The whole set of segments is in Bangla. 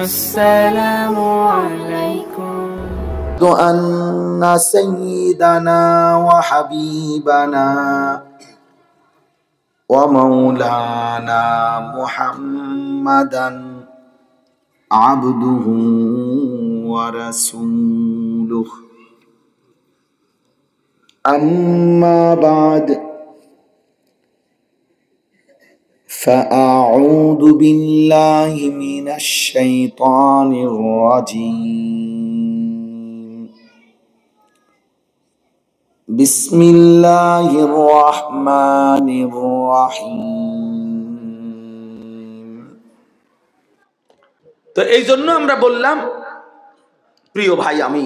السلام عليكم أن سيدنا وحبيبنا ومولانا محمدا عبده ورسوله أما بعد فأعوذ بالله من الشيطان الرجيم بسم الله الرحمن الرحيم। তো এই জন্য আমরা বললাম, প্রিয় ভাই, আমি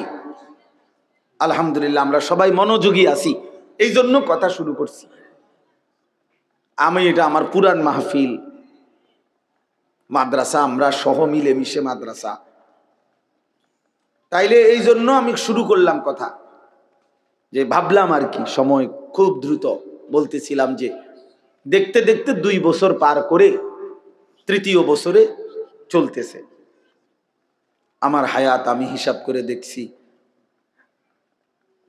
আলহামদুলিল্লাহ আমরা সবাই মনোযোগী আছি, এই জন্য কথা শুরু করছি। আমি এটা আমার পুরান মাহফিল, মাদ্রাসা, আমরা সহ মিলে মিশে মাদ্রাসা, তাইলে এই জন্য আমি শুরু করলাম কথা, যে ভাবলাম আর কি সময় খুব দ্রুত, বলতেছিলাম যে দেখতে দেখতে 2 বছর পার করে 3য় বছরে চলতেছে আমার হায়াত। আমি হিসাব করে দেখছি,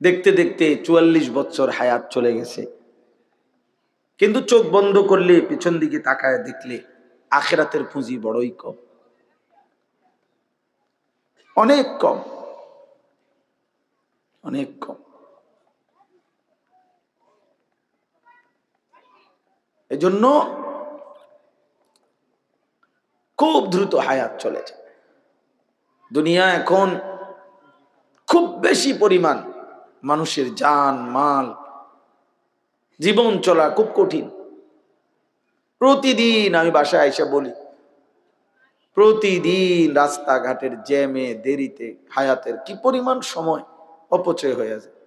দেখতে দেখতে 44 বছর হায়াত চলে গেছে। কিন্তু চোখ বন্ধ করলে, পিছন দিকে তাকায় দেখলে আখিরাতের পুঁজি বড়ই কম, অনেক কম, অনেক কম। এজন্য খুব দ্রুত হায়াত চলে যায়। দুনিয়া এখন খুব বেশি পরিমাণ মানুষের জান মাল, জীবন চলা খুব কঠিন। প্রতিদিন আমি বাসায় এসে বলি, প্রতিদিন রাস্তাঘাটের জ্যামে দেরিতে হায়াতের কি পরিমাণ সময় অপচয় হয়ে যায়।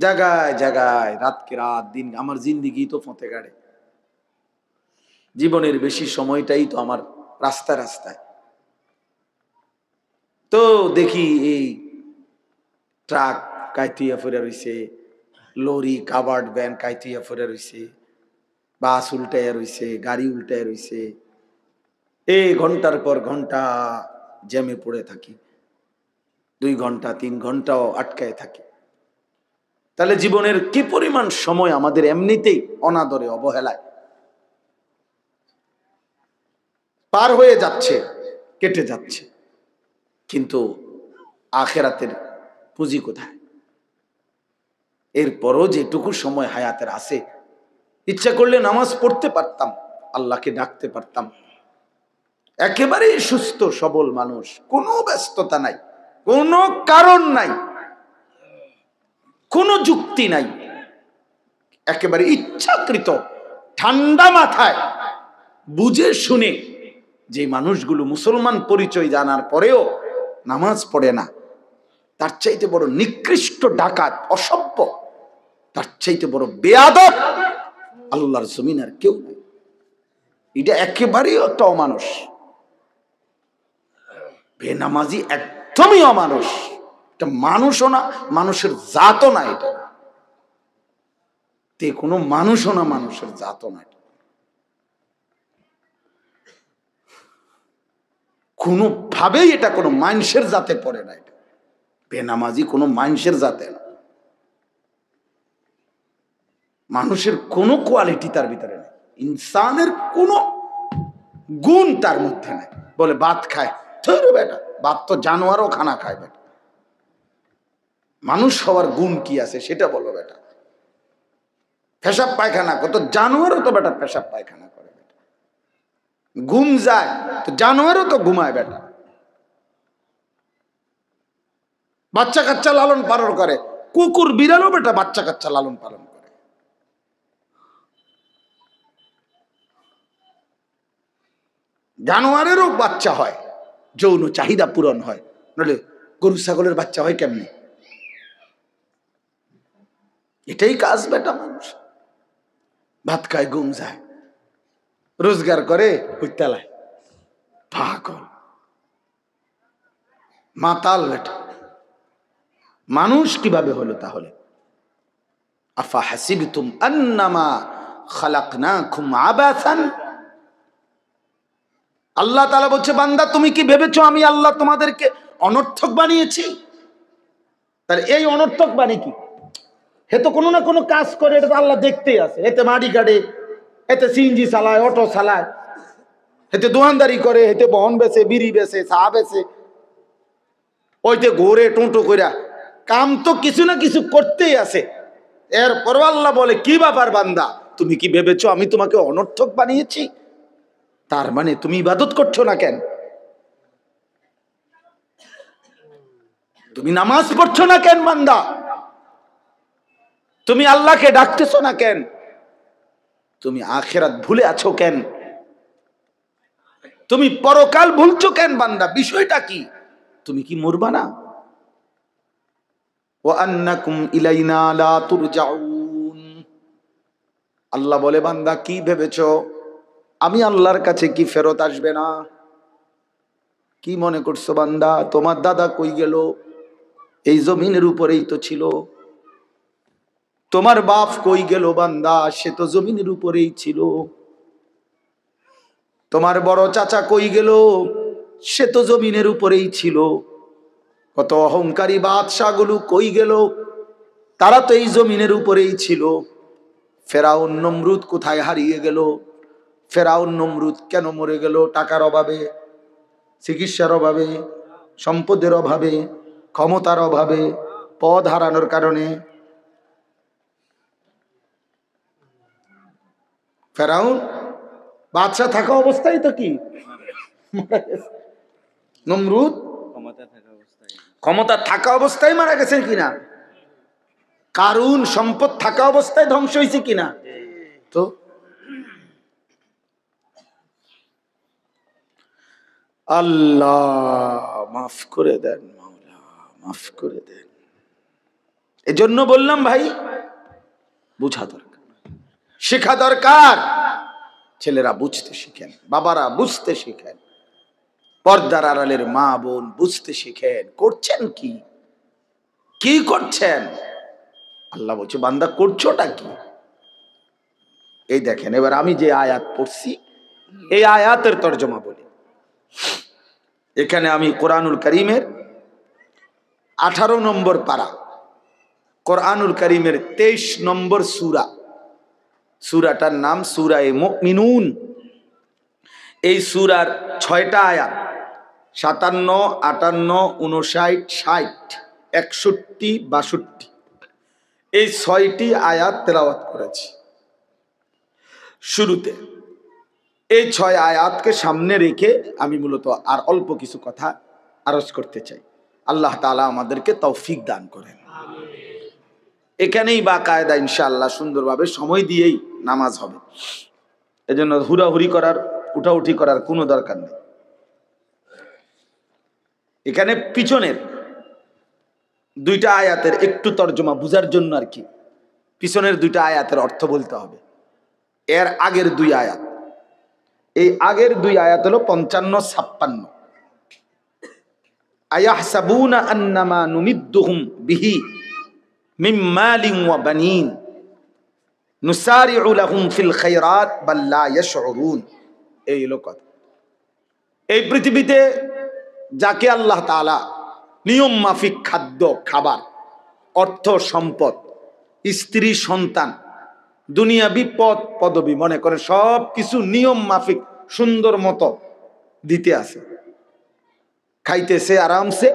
জায়গায় জায়গায় রাতকে রাত, দিন, আমার জিন্দিগি তো ফতে গাড়ে। জীবনের বেশি সময়টাই তো আমার রাস্তায় রাস্তায়। তো দেখি এই ট্রাক কাইতুইয়া ফেরা রইছে, লরি কাভার্ড ভ্যান কাইতুইয়া ফেরা রইছে, বাস উল্টাইয়া রইছে, গাড়ি উল্টাইয়া রইছে। এই ঘন্টার পর ঘন্টা জ্যামে পড়ে থাকি, 2 ঘন্টা 3 ঘন্টাও আটকায় থাকি। তাহলে জীবনের কি পরিমাণ সময় আমাদের এমনিতেই অনাদরে অবহেলায় পার হয়ে যাচ্ছে, কেটে যাচ্ছে। কিন্তু আখিরাতের পুঁজি কোথায়? এরপরও যেটুকু সময় হায়াতের আছে, ইচ্ছা করলে নামাজ পড়তে পারতাম, আল্লাহকে ডাকতে পারতাম। একেবারেই সুস্থ সবল মানুষ, কোনো ব্যস্ততা নাই, কোনো কারণ নাই, কোনো যুক্তি নাই, একেবারে ইচ্ছাকৃত ঠান্ডা মাথায় বুঝে শুনে যে মানুষগুলো মুসলমান পরিচয় জানার পরেও নামাজ পড়ে না, তার চাইতে বড় নিকৃষ্ট ডাকাত, অসভ্য, তার চাইতে বড় বেয়াদব আল্লাহর জমিন আর কেউ নাই। এটা একেবারেই একটা অমানুষ, বেনামাজি একদমই অমানুষ। এটা মানুষও না, মানুষের জাতও না, এটা তে কোনো মানুষও না, মানুষের জাতও না। কোনোভাবেই এটা কোনো মানুষের জাতে পড়ে না। এটা বেনামাজি কোনো মানুষের জাতে না। মানুষের কোনো কোয়ালিটি তার ভিতরে নেই, ইনসানের কোনো গুণ তার মধ্যে নাই। বলে ভাত খায়, বেটা ভাত তো জানোয়ারও খানা খায় বেটা। মানুষ হওয়ার গুণ কি আছে সেটা বলো বেটা। পেশাব পায়খানা কত, জানোয়ারও তো বেটা পেশাব পায়খানা করে বেটা। ঘুম যায় তো জানোয়ারও তো ঘুমায় বেটা। বাচ্চা কাচ্চা লালন পালন করে, কুকুর বিড়ালও বেটা বাচ্চা কাচ্চা লালন পালন করে। জানোয়ারেরও বাচ্চা হয়, যৌন চাহিদা পূরণ হয়, নইলে গরু ছাগলের বাচ্চা হয় কেমনি? এটাই কাজ বেটা। মানুষ ভাত খায়, ঘুম যায়, রোজগার করে, হইতালায়, পাগল মাতাল বেটা। মানুষ কিভাবে হলো তাহলে? আফা হাসিবতুম আন্নামা খালাকনাকুম আবাসান, আল্লাহ তাআলা বলছে, বান্দা তুমি কি ভেবেছো আমি আল্লাহ তোমাদেরকে অনর্থক বানিয়েছি? তাহলে এই অনর্থক মানে কি? হে তো কোনো না কোনো কাজ করে, এটা তো আল্লাহ দেখতেই আছে। এতে মাটি কাটে, এতে সিএনজি চালায়, অটো চালায়, এতে দোকানদারি করে, এতে বহন বেচে, বিড়ি বেচে, চা বেচে, ওইতে ঘোরে টোটো কইরা। কাম তো কিছু না কিছু করতেই আছে। এরপর আল্লাহ বলে, কি ব্যাপার বান্দা, তুমি কি ভেবেছো আমি তোমাকে অনর্থক বানিয়েছি? তার মানে তুমি ইবাদত করছো না কেন? তুমি নামাজ পড়ছো না কেন বান্দা? তুমি আল্লাহকে ডাকতেছো না কেন? তুমি আখিরাত ভুলে আছো কেন? তুমি পরকাল ভুলছো কেন বান্দা? বিষয়টা কি? তুমি কি মরবা না? ওয়া আন্নাকুম ইলাইনা লা তুরজাউন। আল্লাহ বলে, বান্দা কি ভেবেছো আমি আল্লাহর কাছে কি ফেরত আসবে না? কি মনে করছো বান্দা তোমার দাদা কই গেল? এই জমিনের উপরেই তো ছিল। তোমার বাপ কই গেল বান্দা? সে তো জমিনের উপরেই ছিল। তোমার বড় চাচা কই গেল? সে তো জমিনের উপরেই ছিল। কত অহংকারী বাদশাগুলো কই গেল? তারা তো এই জমিনের উপরেই ছিল। ফেরাউন নমরুদ কোথায় হারিয়ে গেল? ফেরাউন নমরুদ কেন মরে গেল? টাকার অভাবে, চিকিৎসার অভাবে, সম্পদের অভাবে, ক্ষমতার অভাবে, পদ হারানোর কারণে। ফেরাউন বাদশা থাকা অবস্থায় তো কি নমরুদ ক্ষমতা থাকা অবস্থায় মারা গেছে কিনা? কারুন সম্পদ থাকা অবস্থায় ধ্বংস হয়েছে কিনা? তো আল্লাহ মাফ করে দেন, মাওলা মাফ করে দেন। এজন্য বললাম ভাই, বুঝা দরকার, শেখা দরকার। ছেলেরা বুঝতে শিখেন, বাবারা বুঝতে শিখেন, পর্দার আড়ালের মা বোন বুঝতে শিখেন। করছেন কি? কি করছেন? আল্লাহ বলছে, বান্দা করছোটা কি? এই দেখেন, এবার আমি যে আয়াত পড়ছি এই আয়াতের তর্জমা বলি। এখানে আমি কোরআনুল কারীমের 18 নম্বর পারা, কোরআনুল কারীমের 23 নম্বর সূরা, সূরাটার নাম সূরায়ে মুমিনুন। এই সূরার 6টা আয়াত, 57, 58, 59, 60, 61, 62, এই 6টি আয়াত তেলাওয়াত করেছি শুরুতে। এই 6 আয়াতকে সামনে রেখে আমি মূলত আর অল্প কিছু কথা আরজ করতে চাই। আল্লাহ তাআলা আমাদেরকে তৌফিক দান করেন। এখানেই বাকায়দা ইনশাআল্লাহ সুন্দরভাবে সময় দিয়েই নামাজ হবে। এজন্য হুড়াহুড়ি করার, উঠাউঠি করার কোনো দরকার নেই। এখানে পিছনের 2টা আয়াতের একটু তর্জমা বুঝার জন্য আর কি, পিছনের 2টা আয়াতের অর্থ বলতে হবে। এর আগের 2 আয়াত, এই আগের 2 আয়াত হলো 55, 56। আয়াহসাবুনা আন্নামা নুমিদ্দুহুম বিহি মিন মালিন ওয়া বানিন নুসারিউ লাহুম ফিল খায়রাত বাল লা ইয়াশউরুন। এই হলো কথা। এই পৃথিবীতে যাকে আল্লাহ তাআলা নিয়ম মাফিক খাদ্য, খাবার, অর্থ, সম্পদ, স্ত্রী, সন্তান, দুনিয়াবি পদ পদবি, মনে করে সব কিছু নিয়ম মাফিক সুন্দর মতো দিতে আছে, খাইতেছে আরামসে,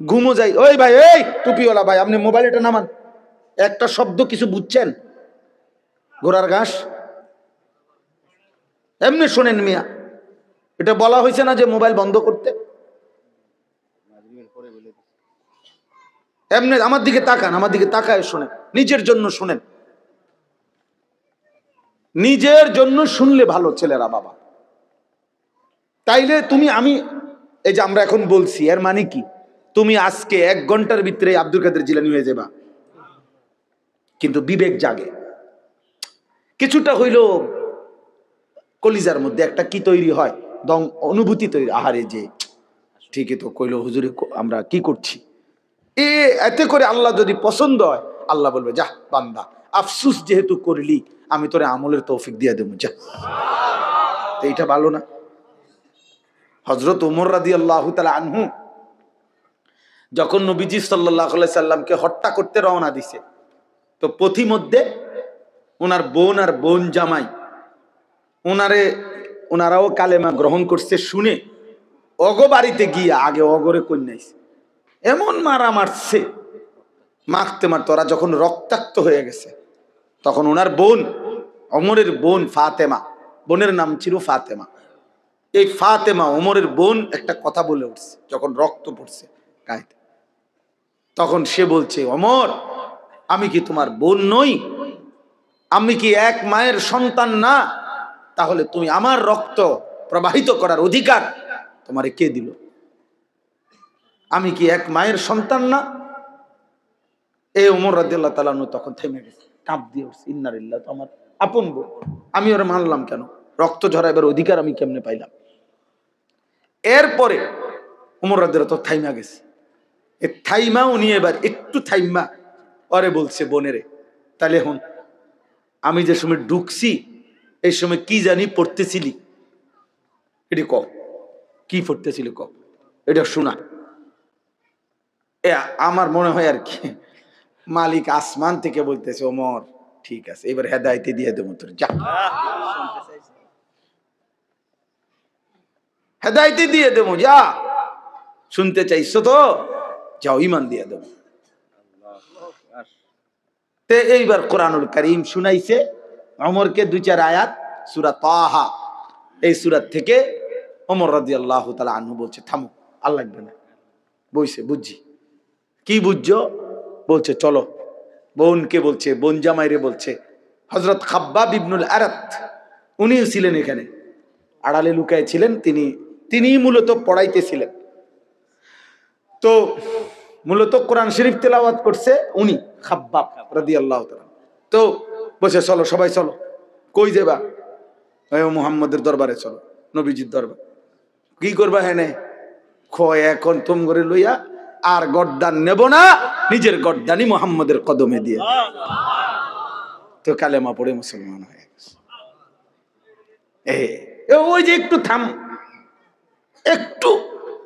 ঘুমো যাই। ওই ভাই, এই টুপিওয়ালা ভাই, আপনি মোবাইলটা নামান। একটা শব্দ কিছু বুঝছেন? ঘোড়ার ঘাস এমনি শোনেন মিয়া, এটা বলা হয়েছে না যে মোবাইল বন্ধ করতে? এমনি আমার দিকে তাকান, আমার দিকে তাকায় শোনেন, নিজের জন্য শোনেন। নিজের জন্য শুনলে ভালো ছেলেরা, বাবা। তাইলে তুমি, আমি, এই যে আমরা এখন বলছি, এর মানে কি? তুমি আজকে 1 ঘন্টার ভিতরে আব্দুল কাদের জিলানী হয়ে যাবা, কিন্তু বিবেক জাগে। কিছুটা হইল কলিজার মধ্যে একটা কি তৈরি হয়, দং অনুভূতি তৈরি। আহারে, যে ঠিকই তো কইলো হুজুরে, আমরা কি করছি। এতে করে আল্লাহ যদি পছন্দ হয়, আল্লাহ বলবে, যা বান্দা, আফসুস যেহেতু করলি, আমি তোরে আমলের তৌফিক দিয়ে দেবো, যা। এইটা ভালো না? হযরত ওমর রাদিয়াল্লাহু তাআলা আনহু যখন নবীজি সাল্লাল্লাহু আলাইহি সাল্লামকে হত্যা করতে রওনা দিছে, তো পথিমধ্যে ওনার বোন আর বোন জামাই ওনারাও কালেমা গ্রহণ করছে শুনে বাড়িতে গিয়ে আগে অগরে কন্যাইছে, এমন মারা মারছে, মারতে মারতে ওরা যখন রক্তাক্ত হয়ে গেছে, তখন ওনার বোন, ওমরের বোন ফাতেমা, বোনের নাম ছিল ফাতেমা, এই ফাতেমা ওমরের বোন একটা কথা বলে উঠছে যখন রক্ত পড়ছে গায়ে, তখন সে বলছে, ওমর আমি কি তোমার বোন নই? আমি কি এক মায়ের সন্তান না? তাহলে তুমি আমার রক্ত প্রবাহিত করার অধিকার তোমারে কে দিল? আমি কি এক মায়ের সন্তান না? এই ওমর রাদিয়াল্লাহু তাআলা আনহু তখন থেমে গেছে, কাঁপ দিয়ে উঠছে, ইন্না লিল্লাহি, তো আমার আপন বোন, আমি ওরা মানলাম কেন? রক্ত ঝরাইবার অধিকার আমি কেমনে পাইলাম? এরপরে ওমর রাদিয়াল্লাহু তাআলা থাইমা গেছে, এ থাইমা উনি এবার একটু থাইমা ওরে বলছে, বোনেরে তাহলে হন, আমি যে সময় ঢুকছি এই সময় কি জানি পড়তেছিলি, এটি ক, কি পড়তেছিলি ক, এটা শোনা। এ আমার মনে হয় আর কি মালিক আসমান থেকে বলতেছে, ওমর ঠিক আছে, এবার হেদায়েতে দিয়ে দেবো, তোর যা, হেদায়েতে দিয়ে দেবো, যা, শুনতে চাইছো তো যাও, ঈমান দিয়ে দেবো। তে এইবার কোরআনুল কারীম শুনাইছে ওমরকে 2-4 আয়াত, সূরা তাহা, এই সূরা থেকে ওমর রাদিয়াল্লাহু তাআলা আনহু বলছে, থামো, আর লাগবে না, বইছে, বুঝছি। কি বুঝছো? বলছে চলো। বোনকে বলছে, বোন জামাইরে বলছে, হযরত খাব্বাব ইবনুল আরাত উনিও ছিলেন এখানে, আড়ালে লুকায় ছিলেন, তিনিই মূলত পড়াইতেছিলেন। তো মূলত কোরআন শরীফ তেলাওয়াত করছে উনি, খাব্বাব রাদিয়াল্লাহু তাআলা। তো বলছে চলো সবাই চলো। কই যাবা? মুহাম্মদের দরবারে চলো, নবীজির দরবার। কি করবা? হেনে এখন তুম করে লইয়া আর গর্দান নেব না, নিজের গর্দানি মুহাম্মদের কদমে দিয়ে। তো কালেমা পড়ে মুসলমান হয়ে গেছে। ওই যে একটু থাম, একটু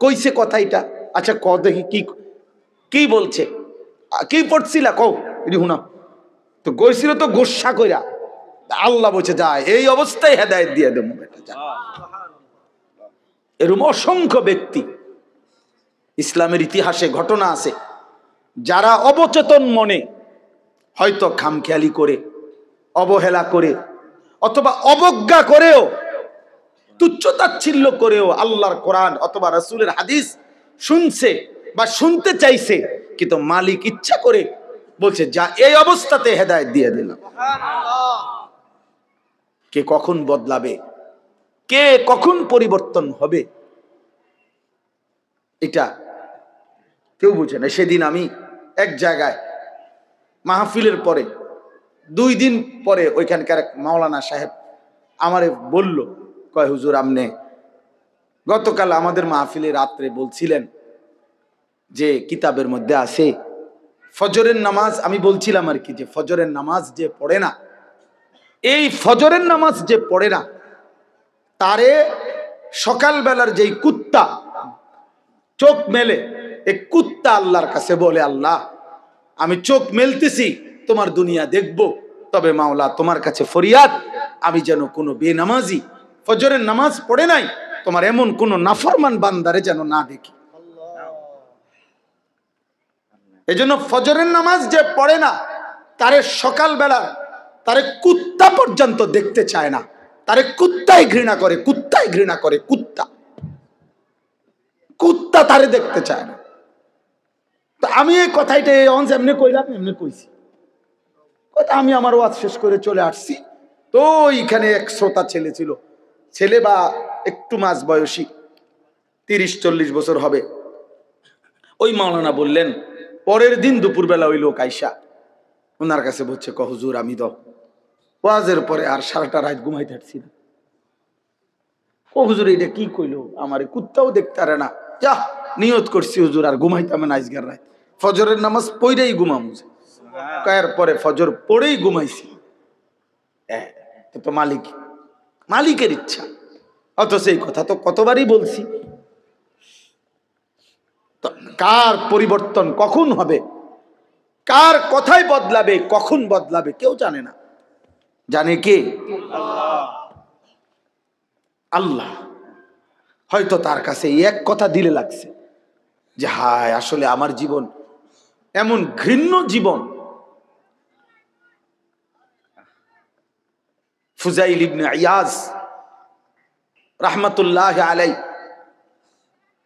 কইছে কথা এটা, আচ্ছা ক দেখি কি কি বলছে, কি পড়ছিলা কও, এটি শুনাও। তো গইছিল তো গোসা কইরা, আল্লাহ বলছে যায় এই অবস্থায় হেদায়েত দিয়ে দেবো বেটা, যা। এরকম অসংখ্য ব্যক্তি ইসলামের ইতিহাসে ঘটনা আছে, যারা অবচেতন মনে হয়তো খামখেয়ালি করে, অবহেলা করে, অথবা অবজ্ঞা করেও, তুচ্ছতাচ্ছিল্য করেও আল্লাহর কোরআন অথবা রাসূলের হাদিস শুনছে বা শুনতে চাইছে, কিন্তু মালিক ইচ্ছা করে বলছে যা, এই অবস্থাতে হেদায়েত দিয়ে দিলাম। কে কখন বদলাবে, কে কখন পরিবর্তন হবে, এটা কেউ বুঝে না। সেদিন আমি এক জায়গায় মাহফিলের পরে 2 দিন পরে ওইখানকার এক মাওলানা সাহেব আমারে বলল, কয় হুজুর আমনে গতকাল আমাদের মাহফিলে রাত্রে বলছিলেন যে কিতাবের মধ্যে আছে ফজরের নামাজ, আমি বলছিলাম আর কি যে ফজরের নামাজ যে পড়ে না, এই ফজরের নামাজ যে পড়ে না তারে সকালবেলার যেই কুত্তা চোখ মেলে, এই কুত্তা আল্লাহর কাছে বলে, আল্লাহ আমি চোখ মেলতেছি তোমার দুনিয়া দেখব, তবে মাওলা তোমার কাছে ফরিয়াদ, আমি যেন কোনো বেনামাজি ফজরের নামাজ পড়ে নাই তোমার এমন কোন নাফরমান বান্দারে যেন না দেখি। এজন্য ফজরের নামাজ যে পড়ে না তারে সকালবেলা তারে কুত্তা পর্যন্ত দেখতে চায় না, তারে কুত্তাই ঘৃণা করে, কুত্তাই ঘৃণা করে, কুত্তা কুত্তা তারে দেখতে চায় না। তো আমি এই কথাইটা এমনি কইলাম, এমনি কইছি, কথা আমি আমার ওয়াজ শেষ করে চলে আসছি। তো এইখানে এক শ্রোতা ছেলে ছিল, ছেলে বা একটু মাঝ বয়সী, 30-40 বছর হবে। ওই মাওলানা বললেন, পরের দিন দুপুরবেলা ওই লোক আইসা ওনার কাছে বলছে, হুজুর আমি তো ওয়াজের পরে আর সারাটা রাত ঘুমাইতে পারছি না। ও হুজুর এটা কি কইলো, আমার কুত্তাও দেখতে পারে না, যা নিয়ত করছি হুজুর আর ঘুমাইতাম না আজকের রাত, ফজরের নামাজ পড়েই ঘুমামু। কয়ের পরে ফজর পড়েই ঘুমাইছি। তো মালিকের ইচ্ছা, অথচ এই কথা তো কতবারই বলছি। কার পরিবর্তন কখন হবে, কার কথাই বদলাবে, কখন বদলাবে, কেউ জানে না। জানে কে? আল্লাহ। হয়তো তার কাছে এক কথা দিলে লাগছে যে হায়, আসলে আমার জীবন এমন ঘৃণ্য জীবন। ফুজাইল ইবনে ইয়াজ রাহমাতুল্লাহ আলাই,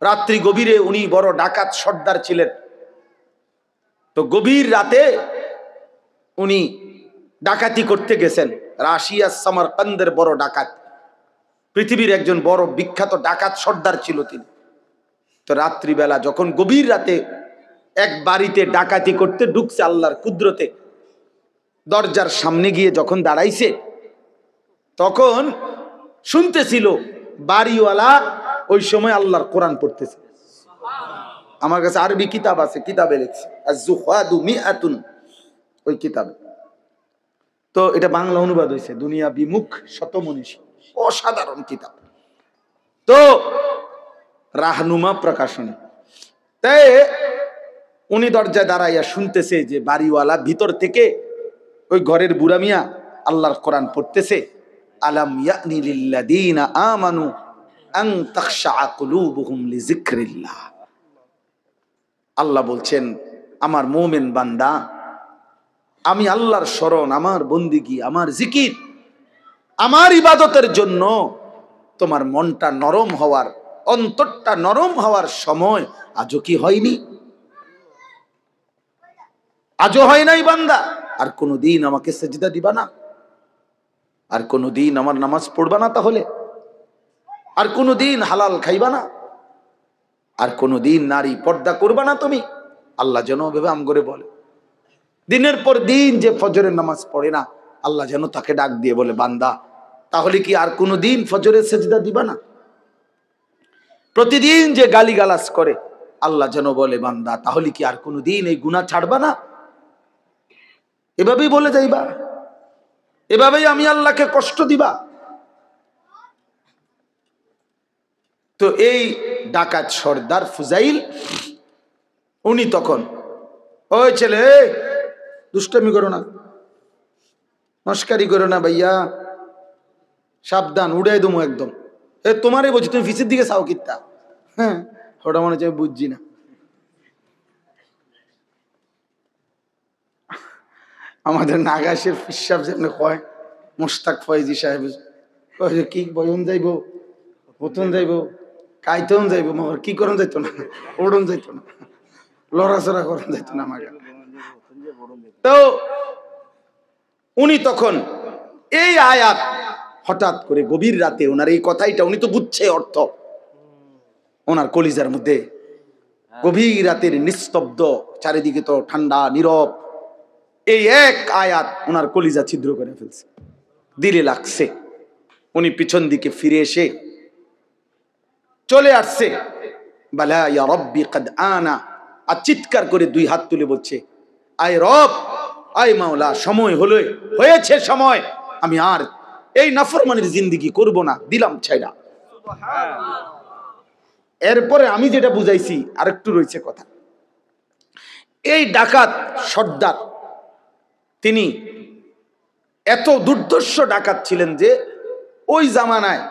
রাত্রি গভীরে উনি বড় ডাকাত সর্দার ছিলেন। তো গভীর রাতে উনি ডাকাতি করতে গেছেন। রাশিয়া সামারকান্দের বড় ডাকাত, পৃথিবীর একজন বড় বিখ্যাত ডাকাত সর্দার ছিল তিনি। তো রাত্রিবেলা যখন গভীর রাতে এক বাড়িতে ডাকাতি করতে ঢুকছে আল্লাহর কুদরতে, দরজার সামনে গিয়ে যখন দাঁড়াইছে তখন শুনতেছিল বাড়িওয়ালা ওই সময় আল্লাহর কোরআন পড়তেছে। আমার কাছে আরবি কিতাব আছে, কিতাবে লিখছে আজ-জুহাদু মিআতুন, ওই কিতাবে। তো এটা বাংলা অনুবাদ হয়েছে, দুনিয়া বিমুখ শতমনীষী, অসাধারণ কিতাব। তো রাহনুমা প্রকাশনী। তাই উনি দরজায় দাঁড়াইয়া শুনতেছে যে বাড়িওয়ালা ভিতর থেকে ওই ঘরের বুড়া মিয়া আল্লাহর কোরআন পড়তেছে। আলাম ইয়ানি লিল্লাযীনা আমানু আন তাখশা কুলুবুহুম লিযিকরিল্লাহ। আল্লাহ বলছেন, আমার মুমিন বান্দা, আমি আল্লাহর শরণ, আমার বন্দিগি, আমার জিকির, আমার ইবাদতের জন্য তোমার মনটা নরম হওয়ার, অন্তরটা নরম হওয়ার সময় আজও কি হয়নি? আজও হয় নাই বান্দা? আর কোনদিন আমাকে সেজদা দিবা না? আর কোনদিন আমার নামাজ পড়বা না? তাহলে আর কোনদিন হালাল খাইবা না? আর কোনদিন নারী পর্দা করবা না তুমি? আল্লাহ যেন ভেবে আম করে বলে, দিনের পর দিন যে ফজরের নামাজ পড়ে না, আল্লাহ যেন তাকে ডাক দিয়ে বলে, বান্দা তাহলে কি আর কোনদিন ফজরের সেজদা দিবা না? প্রতিদিন যে গালিগালাজ করে, আল্লাহ যেন বলে, বান্দা তাহলে কি আর কোনদিন এই গুনাহ ছাড়বা না? এভাবেই বলে যাইবা, এভাবেই আমি আল্লাহকে কষ্ট দিবা। তো এই ডাকাত সর্দার ফুজাইল, উনি তখন, ওই ছেলে, দুষ্টামি করো না, মস্কারি করো না ভাইয়া, সাবধান, উড়াই দমো একদম। তোমারই বলছি, তুমি ফিসের দিকে চাও কিত্তা? হ্যাঁ, ওটা মনে হচ্ছে আমি বুঝছি না। আমাদের নাগাসের ফিসাব যেন কয়, মোস্তাক ফয়েজি সাহেব কি বয়ন যাইব, হতন যাইব, কাইতন যাইব, মগর কি করন যাইতো না, ওড়ন যাইতো না, লড়াচড়া করন যাইতো না আমাকে। তো উনি তখন এই আয়াত হঠাৎ করে গভীর রাতে, ওনার এই কথাইটা উনি তো বুঝছে অর্থ, ওনার কলিজার মধ্যে গভীর রাতের নিস্তব্ধ, চারিদিকে তো ঠান্ডা নীরব, এই এক আয়াত ওনার কলিজা ছিদ্র করে ফেলছে, দিলে লাগছে। উনি পিছন দিকে ফিরে এসে চলে আসছে, বালা ইয়া রব্বি কদ আনা, আর চিৎকার করে দুই হাত তুলে বলছে, আয় রব, আয় মাওলা, সময় হলো, হয়েছে সময়, আমি আর এই নাফরমানির জিন্দেগি করব না, দিলাম ছাইড়া। এরপরে আমি যেটা বুঝাইছি আরেকটু রয়েছে কথা। এই ডাকাত সর্দার তিনি এত দুর্ধর্ষ ডাকাত ছিলেন যে ওই জামানায়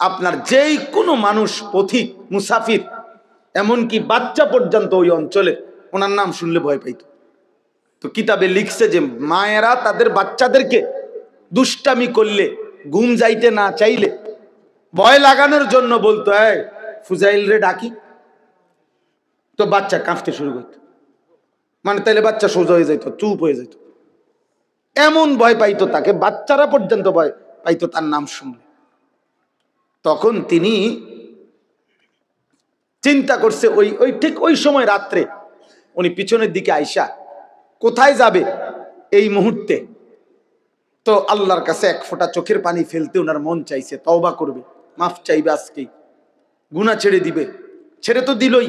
আপনার যেই কোনো মানুষ, পথিক, মুসাফির, এমনকি বাচ্চা পর্যন্ত ওই অঞ্চলে ওনার নাম শুনলে ভয় পাইত। তো কিতাবে লিখছে যে মায়েরা তাদের বাচ্চাদেরকে দুষ্টামি করলে, ঘুম যাইতে না চাইলে ভয় লাগানোর জন্য বলতো, এই ফুজাইল রে ডাকি, তো বাচ্চা কাঁপতে শুরু করত, মানে তাইলে বাচ্চা সোজা হয়ে যাইত, চুপ হয়ে যেত, এমন ভয় পাইতো তাকে, বাচ্চারা পর্যন্ত ভয় পাইতো তার নাম শুনলে। তখন তিনি চিন্তা করছে, ওই ঠিক ওই সময় রাত্রে উনি পিছনের দিকে আইসা কোথায় যাবে এই মুহূর্তে, তো আল্লাহর কাছে এক ফোঁটা চোখের পানি ফেলতে ওনার মন চাইছে, তওবা করবে, মাফ চাইবে, আজকেই গুনাহ ছেড়ে দিবে। ছেড়ে তো দিলই,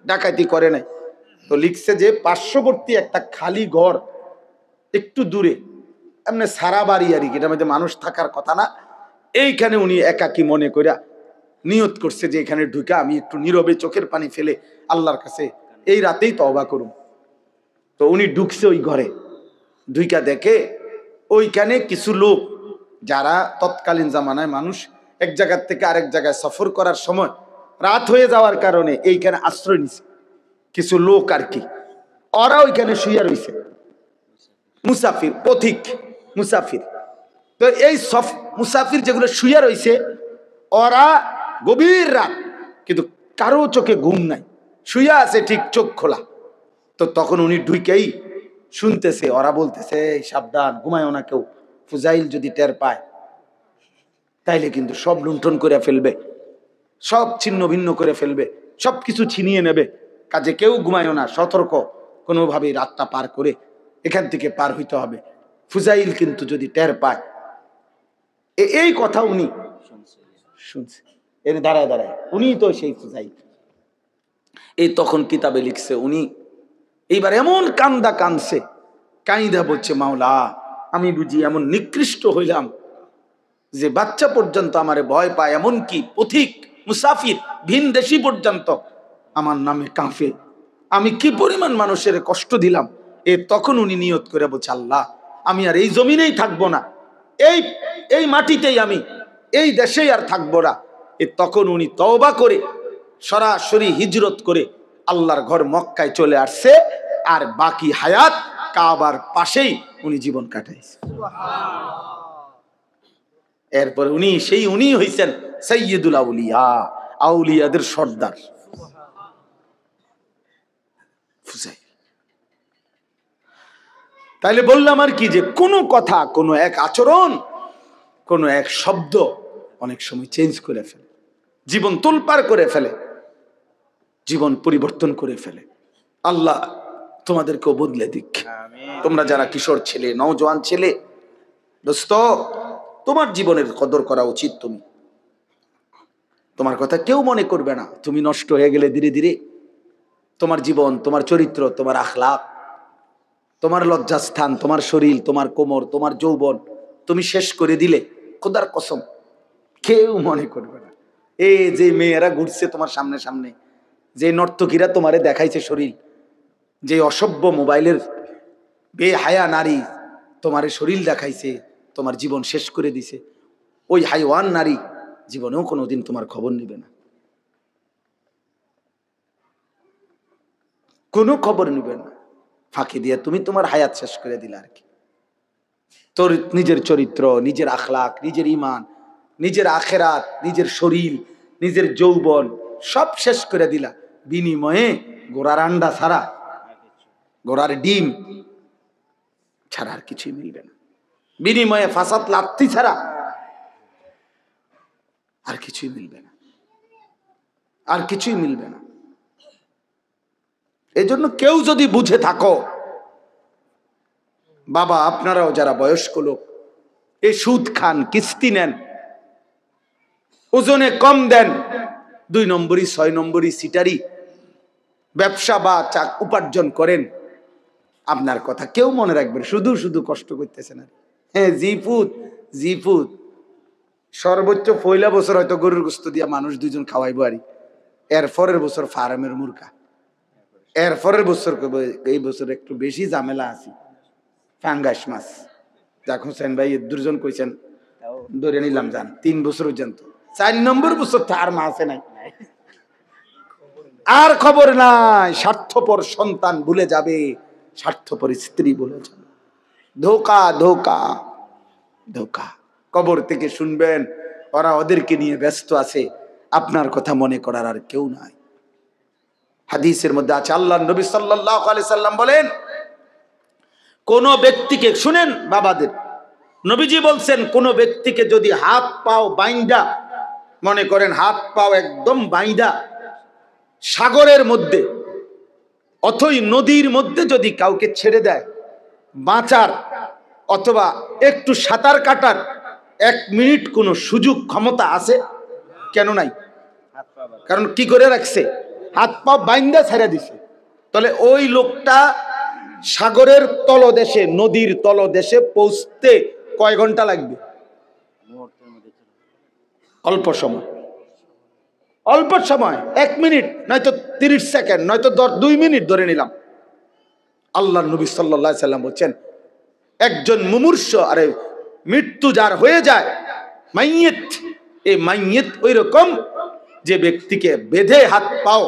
ডাকাতি করে নাই। তো লিখছে যে পার্শ্ববর্তী একটা খালি ঘর একটু দূরে, এমনি সারা বাড়ি আর কি, এটার মধ্যে মানুষ থাকার কথা না, এইখানে উনি একাকী মনে করিয়া নিয়ত করছে যে এখানে ঢুকে আমি একটু নীরবে চোখের পানি ফেলে আল্লাহর কাছে এই রাতেই তওবা করুন। তো উনি ঢুকছে ওই ঘরে, ঢুইকা দেখে ওইখানে কিছু লোক যারা তৎকালীন জামানায় মানুষ এক জায়গার থেকে আরেক জায়গায় সফর করার সময় রাত হয়ে যাওয়ার কারণে এইখানে আশ্রয় নিছে কিছু লোক আর কি, ওরা ওইখানে শুয়ে রয়েছে, মুসাফির পথিক মুসাফির। তো এই মুসাফির যেগুলো শুয়ে রয়েছে ওরা গভীর রাত, কিন্তু কারো চোখে ঘুম নাই, শুয়ে আছে ঠিক চোখ খোলা। তো তখন উনি ঢুকেই শুনতেছে ওরা বলতেছে এই সাবধান, ঘুমায়ও না কেউ, ফুজাইল যদি টের পায় তাইলে কিন্তু সব লুণ্ঠন করে ফেলবে, সব ছিন্ন ভিন্ন করে ফেলবে, সবকিছু ছিনিয়ে নেবে, কাজে কেউ ঘুমায়ও না, সতর্ক, কোনোভাবে রাতটা পার করে এখান থেকে পার হইতে হবে, ফুজাইল কিন্তু যদি টের পায়। এই কথা উনি শুনছে, এর দাঁড়ায় দাঁড়ায়, উনি তো সেই ফুজাইল। এই তখন কিতাবে লিখছে উনি এইবার এমন কান্দা কানছে, কাইদা বলছে মাওলা আমি বুঝি এমন নিকৃষ্ট হইলাম যে বাচ্চা পর্যন্ত আমারে ভয় পায়, এমন কি পথিক মুসাফির ভিন দেশি পর্যন্ত আমার নামে কাঁপে, আমি কি পরিমাণ মানুষের কষ্ট দিলাম। তখন উনি নিয়ত করে বলছে আল্লাহ আমি আর এই জমিনেই থাকবো না, এই মাটিতেই আমি এই দেশেই আর থাকবো না। তখন উনি তওবা করে সরাসরি হিজরত করে আল্লাহর ঘর মক্কায় চলে আসছে, আর বাকি হায়াত কাবার পাশেই উনি জীবন কাটাইছে। এরপর উনি হইছেন সাইয়্যিদুল আউলিয়া, আউলিয়াদের সর্দার ফুজাইল। তাইলে বললাম আর কি যে কোনো কথা, কোনো এক আচরণ, কোনো এক শব্দ অনেক সময় চেঞ্জ করে ফেলে, জীবন তোলপাড় করে ফেলে, জীবন পরিবর্তন করে ফেলে। আল্লাহ তোমাদেরকেও বদলে দিক। তোমরা যারা কিশোর ছেলে, নওজোয়ান ছেলে, দোস্ত তোমার জীবনের কদর করা উচিত। তোমার কথা কেউ মনে করবে না, তুমি নষ্ট হয়ে গেলে ধীরে ধীরে তোমার জীবন, তোমার চরিত্র, তোমার আখলাক, তোমার লজ্জাস্থান, তোমার শরীর, তোমার কোমর, তোমার যৌবন তুমি শেষ করে দিলে, খোদার কসম কেউ মনে করবে না। এই যে মেয়েরা ঘুরছে তোমার সামনে সামনে, যে নর্তকীরা তোমারে দেখাইছে শরীর, যে অসভ্য মোবাইলের বেহায়া নারী তোমারে শরীর দেখাইছে, তোমার জীবন শেষ করে দিছে, ওই হাইওয়ান নারী জীবনেও কোনোদিন তোমার খবর নেবে না, কোনো খবর নেবে না, ফাঁকি দিয়ে তুমি তোমার হায়াত শেষ করে দিলে আর কি। তোর নিজের চরিত্র, নিজের আখলাক, নিজের ইমান, নিজের আখেরাত, নিজের শরীর, নিজের যৌবন সব শেষ করে দিলা, বিনিময়ে ঘোড়ার আন্ডা ছাড়া, ঘোড়ার ডিম ছাড়া আর কিছুই মিলবে না, বিনিময়ে ফাসাদ লাত্তি ছাড়া আর কিছুই মিলবে না, আর কিছুই মিলবে না। এই জন্য কেউ যদি বুঝে থাকো, বাবা আপনারাও যারা বয়স্ক লোক, এই সুদ খান, কিস্তি নেন, ওজনে কম দেন, 2 নম্বরই 6 নম্বরই সিটারি ব্যবসা বা উপার্জন করেন, আপনার কথা কেউ মনে রাখবেন, শুধু শুধু কষ্ট করতেছে না। হ্যাঁ জিপুত সর্বোচ্চ পয়লা বছর হয়তো গরুর গোস্ত দিয়া মানুষ 2 জন খাওয়াইবো, আর এর পরের বছর ফার্মের মুরগা, এর পরের বছর এই বছর একটু বেশি ঝামেলা আছে, ফাঙ্গাস মাছ। যাক হোসেন ভাই 2 জন কইছেন ধরে নিলাম, যান 3 বছর পর্যন্ত, 4 নম্বর বছর তো আর মাছে নাই, আর খবর নাই। স্বার্থপর সন্তান ভুলে যাবে, স্বার্থপর স্ত্রী ভুলে যাবে, ধোকা ধোকা ধোকা। কবর থেকে শুনবেন ওরা ওদেরকে নিয়ে ব্যস্ত আছে, আপনার কথা মনে করার আর কেউ নাই। হাদিসের মধ্যে আছে, আল্লাহর নবী সাল্লাল্লাহু আলাইহি সাল্লাম বলেন, কোন ব্যক্তিকে, শুনেন বাবাদের, নবীজি বলছেন কোন ব্যক্তিকে যদি হাত পাও বাইন্দা, মনে করেন হাত পাও একদম বাইন্দা সাগরের মধ্যে অথই নদীর মধ্যে যদি কাউকে ছেড়ে দেয়, বাঁচার অথবা একটু সাঁতার কাটার 1 মিনিট কোনো সুযোগ ক্ষমতা আছে? কেন নাই? কারণ কি করে রাখছে? হাত পা বাইন্দা ছেড়ে দিছে। তাহলে ওই লোকটা সাগরের তলদেশে, নদীর তলদেশে পৌঁছতে কয় ঘন্টা লাগবে? অল্প সময়, অল্প সময়, 1 মিনিট নয়তো 30 সেকেন্ড নয়তো 2 মিনিট ধরে নিলাম। আল্লাহর নবী সাল্লাল্লাহু আলাইহি সাল্লাম বলেন, একজন মুমূর্ষ আরে মৃত্যু যার হয়ে যায় মাইয়িত, এই মাইয়িত ওই রকম যে ব্যক্তিকে বেঁধে হাত পাও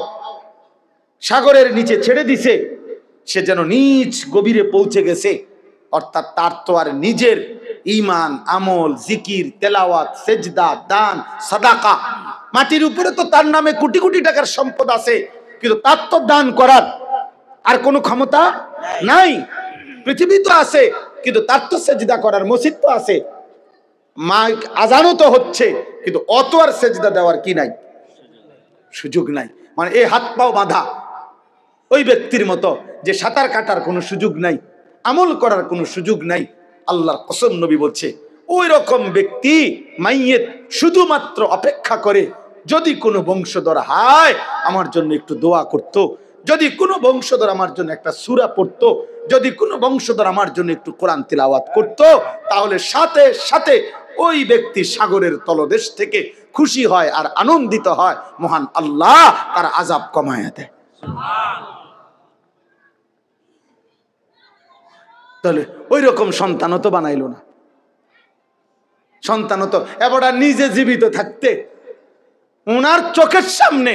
সাগরের নিচে ছেড়ে দিছে, সে যেন নিচ গভীরে পৌঁছে গেছে। অর্থাৎ তার তো আর নিজের ঈমান, আমল, জিকির, তেলাওয়াত, সেজদা, দান, সাদাকা, মাটির উপরে তো তার নামে কোটি কোটি টাকার সম্পদ আছে, কিন্তু তার তো দান করার আর কোনো ক্ষমতা নাই। পৃথিবী তো আছে, কিন্তু তার তো সেজদা করার মসজিদ তো আছে, মাইক আজানও তো হচ্ছে, কিন্তু অত আর সেজদা দেওয়ার কি নাই, সুযোগ নাই। মানে এই হাত পাও বাঁধা ওই ব্যক্তির মতো যে সাঁতার কাটার কোনো সুযোগ নাই, আমল করার কোনো সুযোগ নাই। আল্লাহর কসম নবী বলছে ওই রকম ব্যক্তি মাইয়িত শুধুমাত্র অপেক্ষা করে যদি কোনো বংশধর হায় আমার জন্য একটু দোয়া করত, যদি কোনো বংশধর আমার জন্য একটা সূরা পড়তো, যদি কোনো বংশধর আমার জন্য একটু কোরআন তিলাওয়াত করত, তাহলে সাথে সাথে ওই ব্যক্তি সাগরের তলদেশ থেকে খুশি হয় আর আনন্দিত হয়, মহান আল্লাহ তার আযাব কমায়া দেয়। তাহলে ওই রকম সন্তানও তো বানাইলো না। সন্তানও তো এবার নিজে জীবিত থাকতে ওনার চোখের সামনে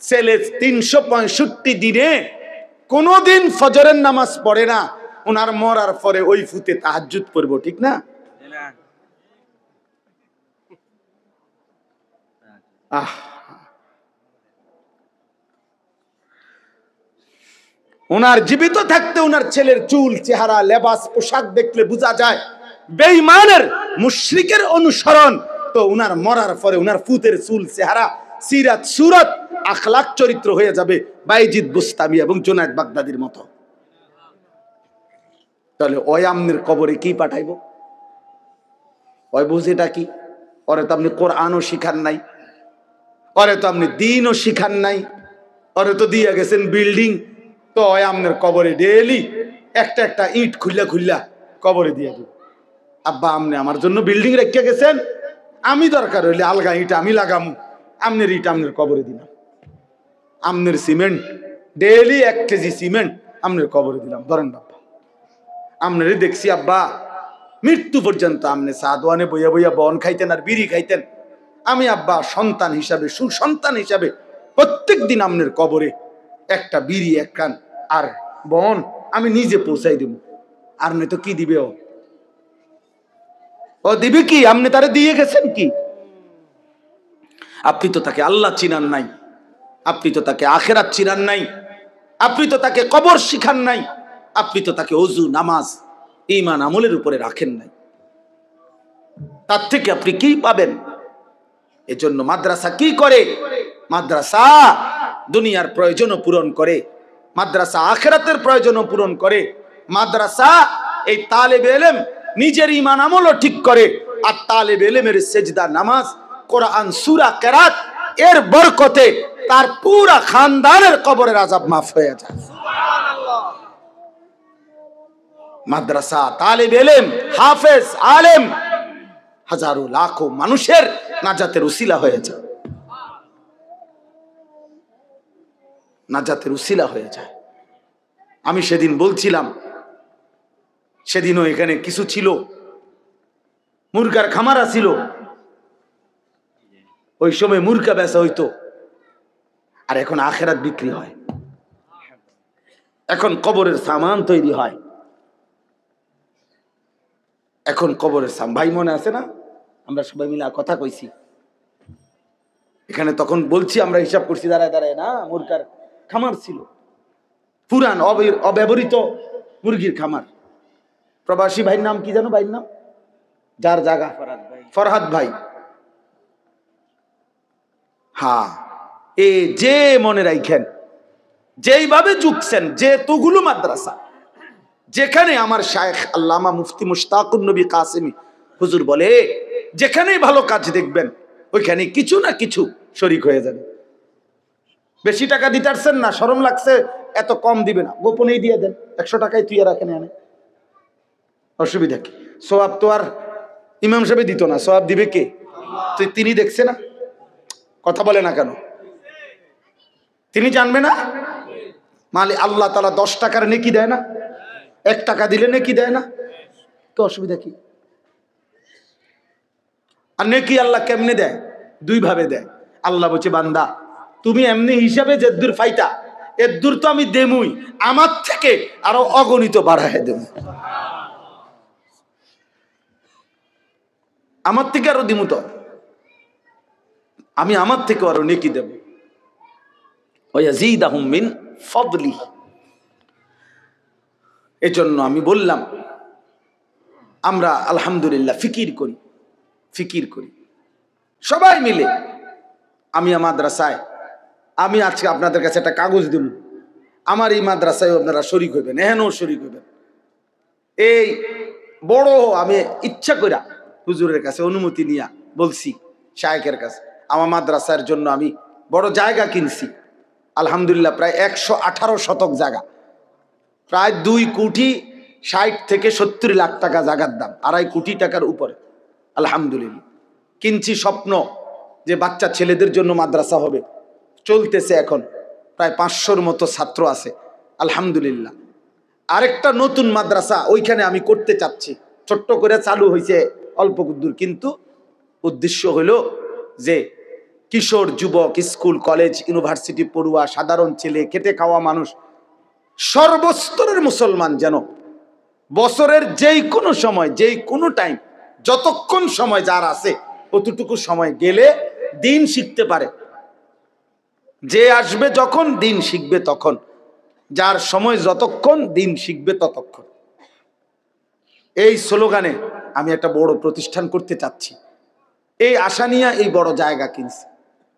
ছেলে 365 দিনে কোনদিন ফজরের নামাজ পড়ে না, ওনার মরার পরে ওই ফুতে তাহাজ্জুদ পড়বো, ঠিক না? ওনার জীবিত থাকতে ওনার ছেলের চুল, চেহারা, লেবাস, পোশাক দেখলে বোঝা যায় বেঈমানের, মুশরিকের অনুসরণ। তো ওনার মরার পরে ওনার ফুতের চুল, চেহারা, সিরাত, সুরত, আখলাক, চরিত্র হয়ে যাবে বাইজিদ বুস্তামি এবং জুনায়েদ বাগদাদির মতো। তাহলে ওই আমনের কবরে কি পাঠাইবো? ওই বুঝিটা কি? ওরে তো আপনি কোরআনও শিখান নাই, ওরে তো আপনি দ্বীনও শিখান নাই, ওরে তো দিয়ে গেছেন বিল্ডিং। তো ওই আমনের কবরে ডেইলি একটা একটা ইট খুললা খুললা কবরে দিয়ে দেব। আব্বা আমনে আমার জন্য বিল্ডিং রেখে গেছেন, আমি দরকার হইলে আলগা ইট আমি লাগামু, আমনের ইট আমনের কবরে দিলাম। আমনের সিমেন্ট ডেইলি 1 কেজি সিমেন্ট আমনের কবরে দিলাম। ধরেন বাবা, আমনেরই দেখছি আব্বা মৃত্যু পর্যন্ত আমনে সাদওয়ানে বইয়া বইয়া বন খাইতেন আর বিড়ি খাইতেন। আমি আব্বা সন্তান হিসাবে, সুসন্তান হিসাবে প্রত্যেক দিন আমনের কবরে একটা বিড়ি, এক কান আর বন আমি নিজে পৌঁছাই দেব। আর নয়তো কি দিবে ও দিবে কি? আপনি তারে দিয়ে গেছেন কি? আপনি তো তাকে আল্লাহ চিনান নাই, আপনি তো তাকে আখেরাত চিনান নাই, আপনি তো তাকে কবর শিখান নাই, আপনি তো তাকে ওযু, নামাজ, ঈমান, আমলের উপরে রাখেন নাই। তার থেকে আপনি কি পাবেন? এজন্য মাদ্রাসা কি করে? মাদ্রাসা দুনিয়ার প্রয়োজনও পূরণ করে, মাদ্রাসা আখিরাতের প্রয়োজনও পূরণ করে। মাদ্রাসা এই তালেবে ইলম নিজের ঈমান আমলও ঠিক করে, আর তালেবে ইলমের সেজদা, নামাজ, কোরআন, সূরা, কিরাত এর বরকতে তার পুরা খানদানের কবরের আযাব মাফ হয়ে যায়। সুবহানাল্লাহ। মাদ্রাসা, তালেবে ইলম, হাফেজ, আলেম হাজারো লাখো মানুষের নাজাতের উসিলা হয়ে যায়, নাজাতের উসিলা হয়ে যায়। আমি সেদিন বলছিলাম, সেদিনও এখানে কিছু ছিল, মুরগার খামারা ছিল, ওই সময় মুরগা বেচা হইতো, আর এখন আখেরাত বিক্রি হয়, এখন কবরের সামান তৈরি হয়, এখন কবরের সামান। ভাই মনে আছে না, আমরা সবাই মিলে কথা কইছি এখানে, তখন বলছি আমরা হিসাব করছি দাঁড়ায় দাঁড়ায়, না মুরগার খামার ছিল, পুরান অব্যবহৃত মুরগির খামার। প্রবাসী ভাইয়ের নাম কি জানো? ভাইয়ের নাম যার জায়গা, ফরহাদ ভাই। হ্যাঁ, এ যে মনে রাখেন, যেইভাবে ঝুঁকছেন, যেতগুলো মাদ্রাসা, যেখানে আমার শায়েখ আল্লামা মুফতি মুশতাকুর নবী কাসেমি হুজুর বলে যেখানেই ভালো কাজ দেখবেন ওইখানে কিছু না কিছু শরিক হয়ে যাবে। বেশি টাকা দিতে পারছেন না, শরম লাগছে, এত কম দিবে না, গোপনেই দিয়ে দেন, 100 টাকায় তুই রাখেন, আনে অসুবিধা কি? সওয়াব তো আর ইমাম সাহেব দিত না, সওয়াব দিবে কে? তিনি দেখছে না, কথা বলে না কেন? তিনি জানবে না? মালিক আল্লাহ তাআলা 10 টাকার নেকি দেয় না? 1 টাকা দিলে নেকি দেয় না? তো অসুবিধা কি? আর নেকি আল্লাহ কেমনে দেয়? 2 ভাবে দেয়। আল্লাহ বলছে, বান্দা তুমি এমনি হিসাবে যে দূর পাইতা এর দূর তো আমি দেমুই, আমার থেকে আরো অগণিত বাড়ায় দেব, আমার থেকে আরো দিমু, তো আমি আমার থেকে আরো নেকি দেব। ওয়াজিদাহুম মিন ফাদলি। এজন্য আমি বললাম আমরা আলহামদুলিল্লাহ ফিকির করি সবাই মিলে। আমি মাদ্রাসায়, আমি আজকে আপনাদের কাছে একটা কাগজ দেব, আমার এই মাদ্রাসায় আপনারা শরীক হইবেন, এহেনও শরীক হইবেন। এই বড় আমি ইচ্ছা কইরা হুজুরের কাছে অনুমতি নিয়া বলছি, শায়েখের কাছে, আমার মাদ্রাসার জন্য আমি বড় জায়গা কিনছি আলহামদুলিল্লাহ, প্রায় 118 শতক জায়গা, প্রায় 2,60 থেকে 70 লাখ টাকা জায়গার দাম, 2.5 কোটি টাকার উপরে আলহামদুলিল্লাহ কিনছি। স্বপ্ন যে বাচ্চা ছেলেদের জন্য মাদ্রাসা হবে, চলতেছে এখন, প্রায় 500-র মতো ছাত্র আছে আলহামদুলিল্লাহ। আরেকটা নতুন মাদ্রাসা ওইখানে আমি করতে চাচ্ছি, ছোট্ট করে চালু হয়েছে অল্প দূর, কিন্তু উদ্দেশ্য হলো যে কিশোর যুবক, স্কুল কলেজ ইউনিভার্সিটি পড়ুয়া, সাধারণ ছেলে, খেটে খাওয়া মানুষ, সর্বস্তরের মুসলমান যেন বছরের যেই কোনো সময়, যেই কোনো টাইম, যতক্ষণ সময় যার আছে অতটুকু সময় গেলে দিন শিখতে পারে। যে আসবে যখন দিন শিখবে তখন, যার সময় যতক্ষণ দিন শিখবে ততক্ষণ। এই স্লোগানে আমি একটা বড় প্রতিষ্ঠান করতে চাচ্ছি, এই আশা নিয়ে এই বড় জায়গা কিনছি।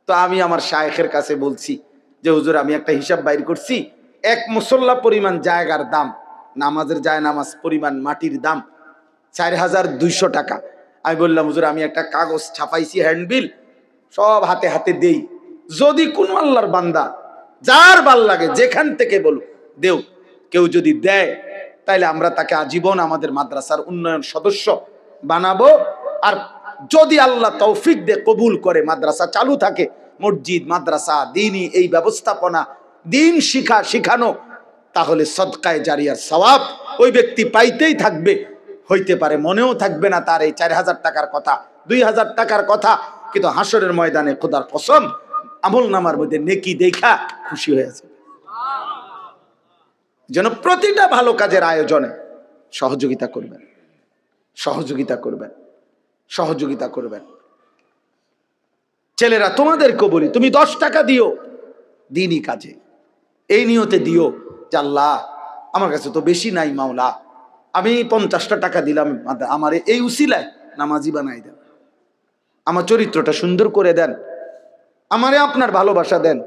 তো আমি আমার শায়েখের কাছে বলছি যে হুজুর আমি একটা হিসাব বাইর করছি, 1 মুসল্লা পরিমাণ জায়গার দাম, নামাজের নামাজ পরিমাণ মাটির দাম 4,200 টাকা। আমি বললাম হুজুর আমি একটা কাগজ ছাপাইছি, হ্যান্ডবিল, সব হাতে হাতে দেই, যদি কোনো আল্লাহর বান্দা যার ভাল লাগে যেখান থেকে বলুক দেও, কেউ যদি দেয় তাইলে আমরা তাকে আজীবন আমাদের মাদ্রাসার উন্নয়ন সদস্য বানাবো। আর যদি আল্লাহ তৌফিক দে, কবুল করে, মাদ্রাসা চালু থাকে, মসজিদ মাদ্রাসা দ্বীনি এই ব্যবস্থাপনা, দিন শিখানো, তাহলে সদকায়ে জারিয়ার সওয়াব ওই ব্যক্তি পাইতেই থাকবে। হইতে পারে মনেও থাকবে না তার এই 4,000 টাকার কথা, 2,000 টাকার কথা, কিন্তু হাসরের ময়দানে খোদার কসম আমল নামার মধ্যে নেকি দেখা খুশি হয়েছে। যেন প্রতিটা ভালো কাজের আয়োজনে সহযোগিতা করবেন। ছেলেরা তোমাদেরকে বলি, তুমি 10 টাকা দিও দিনই কাজে, এই নিয়তে দিও যে আল্লাহ আমার কাছে তো বেশি নাই, মাওলা আমি 50টা টাকা দিলাম, আমার এই উসিলায় নামাজি বানাই দেন, আমার চরিত্রটা সুন্দর করে দেন, আমারে আপনার ভালোবাসা দেন।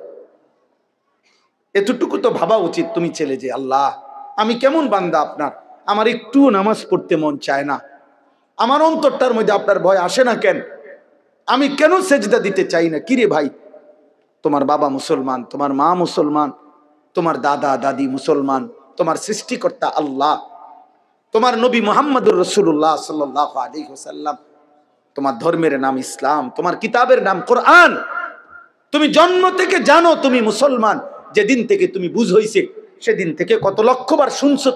এতটুকু তো ভাবা উচিত তুমি ছেলে, যে আল্লাহ আমি কেমন বান্দা আপনার, আমার একটু নামাজ পড়তে মন চায় না, আমার অন্তরটার মধ্যে আপনার ভয় আসে না কেন, আমি কেন সেজদা দিতে চাই না? কিরে ভাই, তোমার বাবা মুসলমান, তোমার মা মুসলমান, তোমার দাদা দাদি মুসলমান, তোমার সৃষ্টিকর্তা আল্লাহ, তোমার নবী মুহাম্মদুর রাসূলুল্লাহ সাল্লাল্লাহু আলাইহি ওয়াসাল্লাম, তোমার ধর্মের নাম ইসলাম, তোমার কিতাবের নাম কোরআন, তুমি জন্ম থেকে জানো তুমি মুসলমান, যেদিন থেকে তুমি বুঝ হইছে সেদিন থেকে কত লক্ষবার শুনছো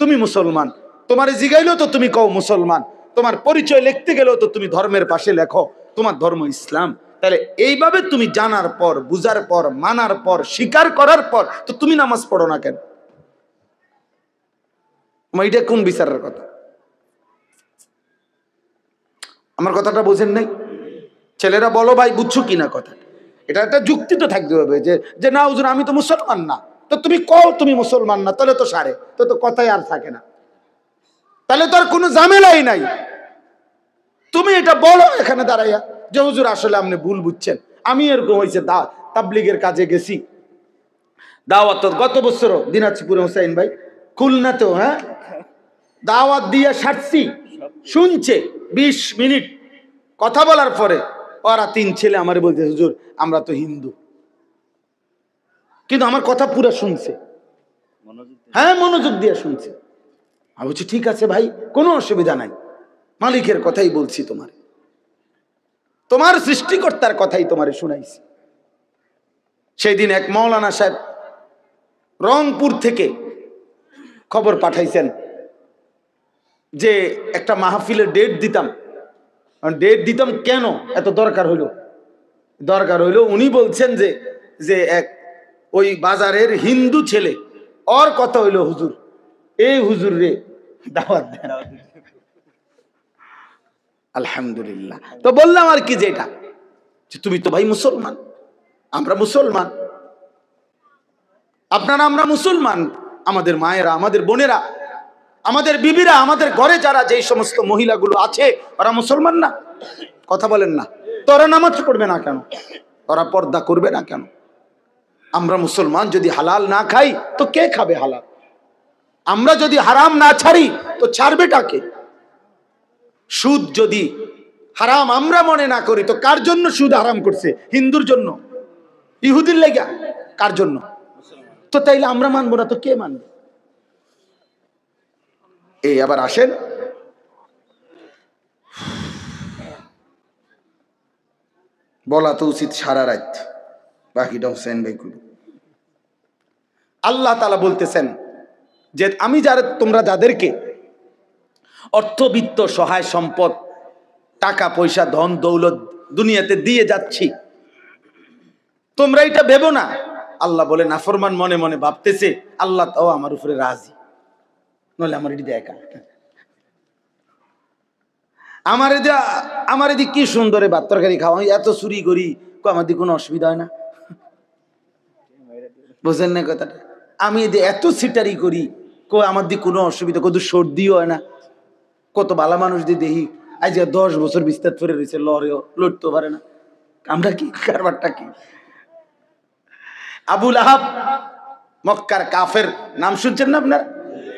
তুমি মুসলমান, তোমার জিগাইলেও তো তুমি কও মুসলমান, তোমার পরিচয় লিখতে গেলেও তো তুমি ধর্মের পাশে লেখো তোমার ধর্ম ইসলাম। তাহলে এইভাবে তুমি জানার পর, বুঝার পর, মানার পর, স্বীকার করার পর তো তুমি নামাজ পড়ো না কেন? এটা কোন বিচারের কথা? আমার কথাটা বোঝেন নাই? ছেলেরা বলো ভাই, বুঝছো কিনা কথা? এটা একটা যুক্তি তো থাকতে হবে যে না হুজুর আমি তো মুসলমান না, তো তুমি কও তুমি মুসলমান না, তাহলে তো সারে, তো কথাই আর থাকে না, তাহলে তো আর কোনো ঝামেলাই নাই। তুমি এটা বলো এখানে দাঁড়াইয়া যে হুজুর আসলে আপনি ভুল বুঝছেন, আমি এরকম হয়েছে তাবলীগের কাজে গেছি, দাওয়াত গত বছর দিনাজপুরে, হোসেন ভাই খুলনাতেও, হ্যাঁ দাওয়াত দিয়ে সারছি, শুনছে 20 মিনিট কথা বলার পরে ওরা 3 ছেলে আমারে বলতে, হুজুর আমরা তো হিন্দু, কিন্তু আমার কথা পুরো শুনছে, হ্যাঁ মনোযোগ দিয়ে শুনছে। আমি বলছি ঠিক আছে ভাই, কোনো অসুবিধা নাই, মালিকের কথাই বলছি, তোমার সৃষ্টিকর্তার কথাই তোমারে শুনাইছি। সেই দিন এক মাওলানা সাহেব রংপুর থেকে খবর পাঠাইছেন যে একটা মাহফিলের ডেট দিতাম। কেন এত দরকার হইল উনি বলছেন যে এক ওই বাজারের হিন্দু ছেলে ওর কথা হইল হুজুর, এই হুজুর রে দাওয়াত দেন। আলহামদুলিল্লাহ। তো বললাম আর কি, যেটা তুমি তো ভাই মুসলমান, আমরা মুসলমান, আপনারা আমরা মুসলমান, আমাদের মায়েরা, আমাদের বোনেরা, আমাদের বিবিরা, আমাদের ঘরে যারা যেই সমস্ত মহিলাগুলো আছে ওরা মুসলমান না? কথা বলেন না তো? ওরা নামাজ পড়বে না কেন? ওরা পর্দা করবে না কেন? আমরা মুসলমান যদি হালাল না খাই তো কে খাবে হালাল? আমরা যদি হারাম না ছাড়ি তো ছাড়বেটা কে? সুদ যদি হারাম আমরা মনে না করি তো কার জন্য সুদ হারাম করছে? হিন্দুর জন্য, ইহুদির লেগা? কার জন্য? তো তাইলে আমরা মানবো না তো কে মানবে? এই আবার আসেন, বলা তো উচিত সারা রাত, বাকিটা হোসেন ভাই করুন। আল্লাহ তাআলা বলতেছেন যে আমি তোমরা যাদেরকে অর্থবিত্ত, সহায় সম্পদ, টাকা পয়সা, ধন দৌলত দুনিয়াতে দিয়ে যাচ্ছি, তোমরা এটা ভেবো না। আল্লাহ বলে নাফরমান মনে মনে ভাবতেছে আল্লাহ তাও আমার উপরে রাজি, নইলে আমার এটি দেখা, আমার এদিকে কি সুন্দরে ভাত তরকারি খাওয়া, এত চুরি করি, আমার দিকে কোনো অসুবিধা হয় না। বুঝেন না কথাটা? আমি এত সিটারি করি, আমার দিকে কোনো অসুবিধা, কত সর্দিও হয় না, কত ভালো মানুষ দিয়ে দেখি আজ 10 বছর বিস্তার ফিরে রয়েছে, লড়তেও পারে না। আমরা কি কারবারটা কি? আবু লাহাব মক্কার কাফের, নাম শুনছেন না আপনার?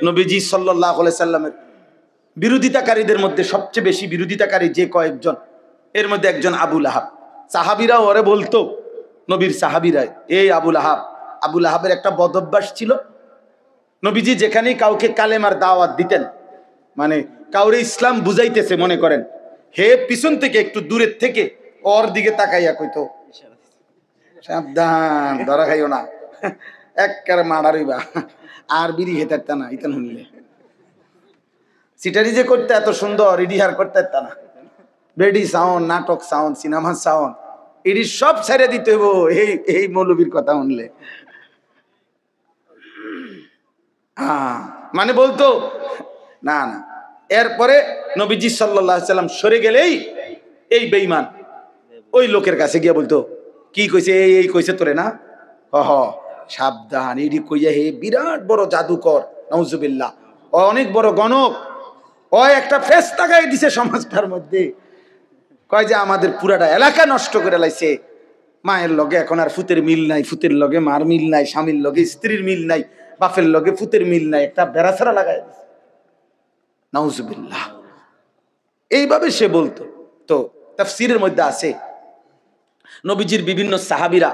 নবীজি সাল্লাল্লাহু আলাইহি সাল্লামের বিরোধিতাকারীদের মধ্যে সবচেয়ে বেশি বিরোধিতাকারী যে কয়েকজন, এর মধ্যে একজন আবু লাহাব। সাহাবীরা ওরে বলতো, নবীর সাহাবীরা, এই আবু লাহাবের একটা বদ অভ্যাস ছিল। নবীজি যেখানেই কাউকে কালেমার দাওয়াত দিতেন, মানে কাউরে ইসলাম বুঝাইতেছে মনে করেন, হে পিছন থেকে একটু দূরের থেকে ওর দিকে তাকাইয়া কইতো, সাবধান, ধরা খাইও না, একবারে মারারিবা, আর বিড়ি খেতে না, ইতান শুনলে সিটারি যে করতে এত সুন্দর, ইডিহার করতে না, বেডি সাউন্ড, নাটক সাউন্ড, সিনেমা সাউন্ড, এটি সব ছেড়ে দিতে হইব এই মৌলবীর কথা শুনলে। মানে বলতো না না। এরপরে নবীজি সাল্লাল্লাহু আলাইহি সাল্লাম সরে গেলেই এই বেঈমান ওই লোকের কাছে গিয়ে বলতো, কি কইছে? এই কইছে তোরে না? হ সাবধান, এডি কইয়া হে বিরাট বড় জাদুকর, নাউজুবিল্লাহ, ও অনেক বড় গণক, ও একটা ফেরেশতা গায়ে দিছে সমাজটার মধ্যে, কয় যে আমাদের পুরাটা এলাকা নষ্ট করে লাইছে, মায়ের লগে এখন আর ফুতের মিল নাই, ফুতের লগে মার মিল নাই, স্বামীর লগে স্ত্রীর মিল নাই, বাপের লগে ফুতের মিল নাই, একটা বেড়াছাড়া লাগাই দিছে, নাউজুবিল্লাহ। এইভাবে সে বলতো। তো তাফসীরের মধ্যে আছে নবীজির বিভিন্ন সাহাবীরা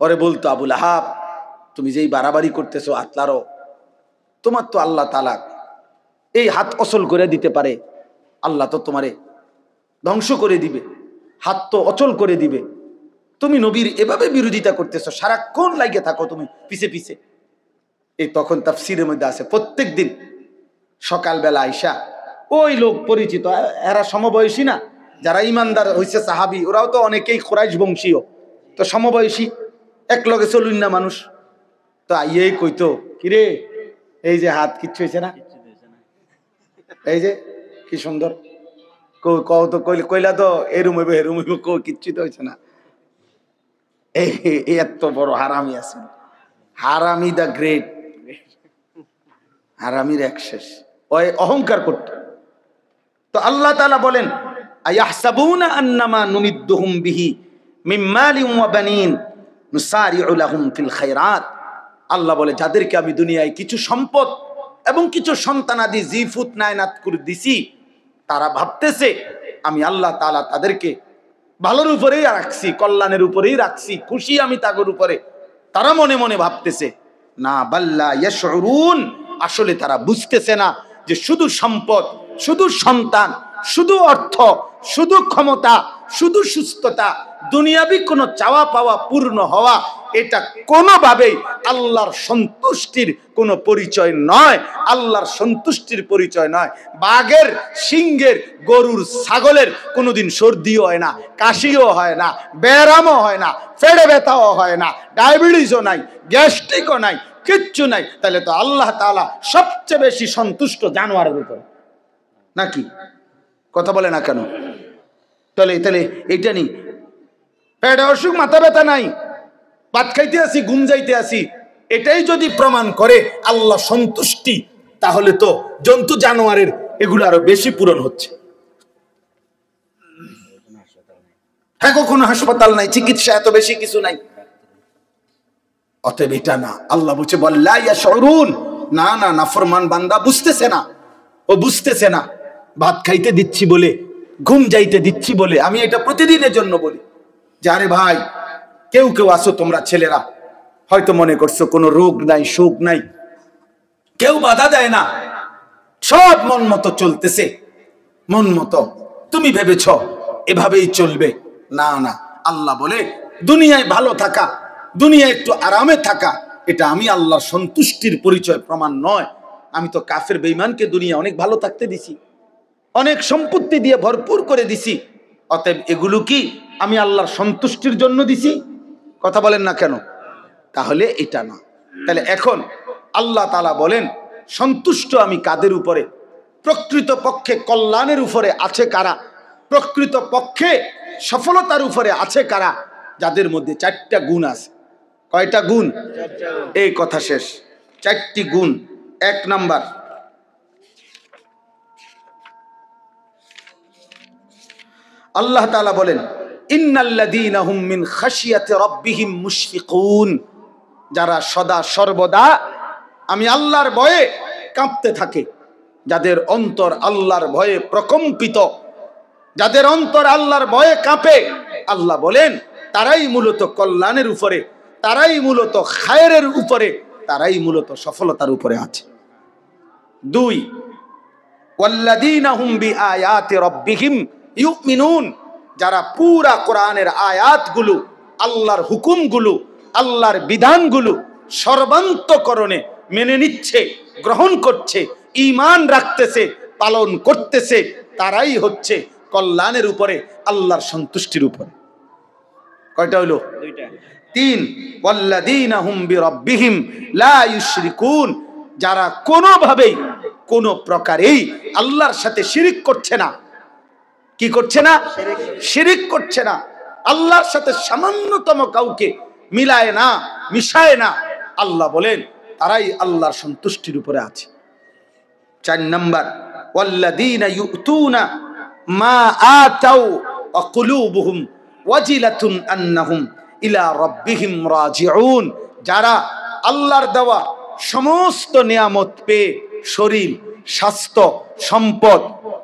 ওরে বলতো, আবু লাহাব তুমি যেই বাড়াবাড়ি করতেছো আতলারও, তোমার তো আল্লাহ তাআলা এই হাত অচল করে দিতে পারে, আল্লাহ তো তোমারে ধ্বংস করে দিবে, হাত তো অচল করে দিবে, তুমি নবীর এভাবে বিরোধিতা করতেছো, সারাক্ষণ লাগিয়ে থাকো তুমি পিছে পিছে। এই তখন তাফসীরের মধ্যে আছে প্রত্যেক দিন সকালবেলা আইসা ওই লোক পরিচিত, এরা সমবয়সী না, যারা ইমানদার হইছে সাহাবী, ওরাও তো অনেকেই কুরাইশ বংশীয়, তো সমবয়সী, এক লগে চলুন না মানুষ, তো আইয়েই কইতো, কিরে এই যে হাত কিচ্ছু হয়েছে না, এই যে কি সুন্দর, কইলা তো এরুম হইব হেরুম হইব, কিচ্ছু তো হয়েছে না। এই এত বড় হারামি আছে, হারামি দা গ্রেট, হারামির এক শেষ, ওই অহংকার করত। তো আল্লাহ তাআলা বলেন, আয়াহসাবুনা আন্নামা নুমিদ্দুহুম বিহি মিন মালিন ওয়া বানিন নুসারিউ লাহুম ফিল খায়রাত। আল্লাহ বলে যাদেরকে আমি দুনিয়ায় কিছু সম্পদ এবং কিছু সন্তানাদি জিফুত নায়নাত করে দিছি, তারা ভাবতেছে আমি আল্লাহ তাআলা তাদেরকে ভালোর উপরেই রাখছি, কল্যাণের উপরেই রাখছি, খুশি আমি তাদের উপরে, তারা মনে মনে ভাবতেছে। না, বাল্লা ইয়াশউরুন, আসলে তারা বুঝতেছে না যে শুধু সম্পদ, শুধু সন্তান, শুধু অর্থ, শুধু ক্ষমতা, শুধু সুস্থতা, দুনিয়াবি কোনো চাওয়া পাওয়া পূর্ণ হওয়া, এটা কোনোভাবেই আল্লাহর সন্তুষ্টির কোনো পরিচয় নয়। আল্লাহর সন্তুষ্টির পরিচয় নয়। বাঘের, সিংহের, গরুর, ছাগলের কোনোদিন সর্দিও হয় না, কাশিও হয় না, ব্যায়ামও হয় না, পেটে ব্যথাও হয় না, ডায়াবেটিসও নাই, গ্যাস্ট্রিকও নাই, কিচ্ছু নাই। তাহলে তো আল্লাহ তাআলা সবচেয়ে বেশি সন্তুষ্ট জানোয়ারের উপর, নাকি? কথা বলে না কেন? তাহলে এইটা নেই, পেটে অসুখ, মাথা ব্যথা নাই, ভাত খাইতে আসি, ঘুম যাইতে আসি, এটাই যদি প্রমাণ করে আল্লাহ সন্তুষ্টি, তাহলে তো জন্তু জানোয়ারের এগুলো আরো বেশি পূরণ হচ্ছে। হ্যাঁ, কোনো হাসপাতাল নাই, চিকিৎসা এত বেশি কিছু নাই। অতএব এটা না। আল্লাহ বলছে বল্লা ইয়াশউরুন, না না, নাফরমান বান্দা বুঝতেছে না, ও বুঝতেছে না। ভাত খাইতে দিচ্ছি বলে, ঘুম যাইতে দিচ্ছি বলে আমি এটা প্রতিদিনের জন্য বলি যে আরে ভাই, কেউ কেউ আসো তোমরা ছেলেরা, হয়তো মনে করছো কোনো রোগ নাই, সুখ নাই, কেউ বাধা দেয় না, সব মন মতো চলতেছে, মন মতো তুমি ভেবেছ এভাবেই চলবে। না না, আল্লাহ বলে দুনিয়ায় ভালো থাকা, দুনিয়ায় একটু আরামে থাকা, এটা আমি আল্লাহর সন্তুষ্টির পরিচয় প্রমাণ নয়। আমি তো কাফের বেঈমানকে দুনিয়া অনেক ভালো থাকতে দিছি, অনেক সম্পত্তি দিয়ে ভরপুর করে দিছি। অতএব এগুলো কি আমি আল্লাহর সন্তুষ্টির জন্য দিছি? কথা বলেন না কেন? তাহলে এটা না। তাহলে এখন আল্লাহ তাআলা বলেন সন্তুষ্ট আমি কাদের উপরে? প্রকৃত পক্ষে কল্যাণের উপরে আছে কারা? প্রকৃত পক্ষে সফলতার উপরে আছে কারা? যাদের মধ্যে 4টা গুণ আছে। কয়টা গুণ? এই কথা শেষ। 4টি গুণ। 1 নাম্বার, আল্লাহ তাআলা বলেন ইন্নাল্লাযীনা হুম মিন খাশিয়াতি রাব্বিহিম মুশফিকুন, যারা সদা সর্বদা আমি আল্লাহর ভয়ে কাঁপতে থাকে, যাদের অন্তর আল্লাহর ভয়ে প্রকম্পিত, যাদের অন্তর আল্লাহর ভয়ে কাঁপে, আল্লাহ বলেন তারাই মূলত কল্যাণের উপরে, তারাই মূলত খায়রের উপরে, তারাই মূলত সফলতার উপরে আছে। 2, ওয়াল্লাযীনা হুম বিআয়াতি রাব্বিহিম ইউমিনুন, যারা পুরা কোরআনের আয়াতগুলো, আল্লাহর হুকুমগুলো, আল্লাহর বিধানগুলো সর্বান্তকরণে মেনে নিচ্ছে, গ্রহণ করছে, ঈমান রাখতেছে, পালন করতেছে, তারাই হচ্ছে কল্যাণের উপরে, আল্লাহর সন্তুষ্টির উপরে। কয়টা হলো? 3, ওয়াল্লাযীনা হুম বিরাব্বিহিম লা ইউশরিকুন, যারা কোনোভাবেই কোনো প্রকারেই আল্লাহর সাথে শিরিক করছে না। কি করছে না? শিরিক করছে না, আল্লাহর সাথে সামান্যতম কাউকে মিলায় না, মিশায় না। আল্লাহ বলেন তারাই আল্লাহর সন্তুষ্টির উপরে আছে। 4 নাম্বার, ওয়াল্লাযীনা ইউতুনা মা আতাউ ওয়া কুলুবুহুম ওয়াজিলাতুন আন্নাহুম ইলা রাব্বিহিম রাজিউন, যারা আল্লাহর দেওয়া সমস্ত নিয়ামত পেয়ে, শরীর, স্বাস্থ্য, সম্পদ,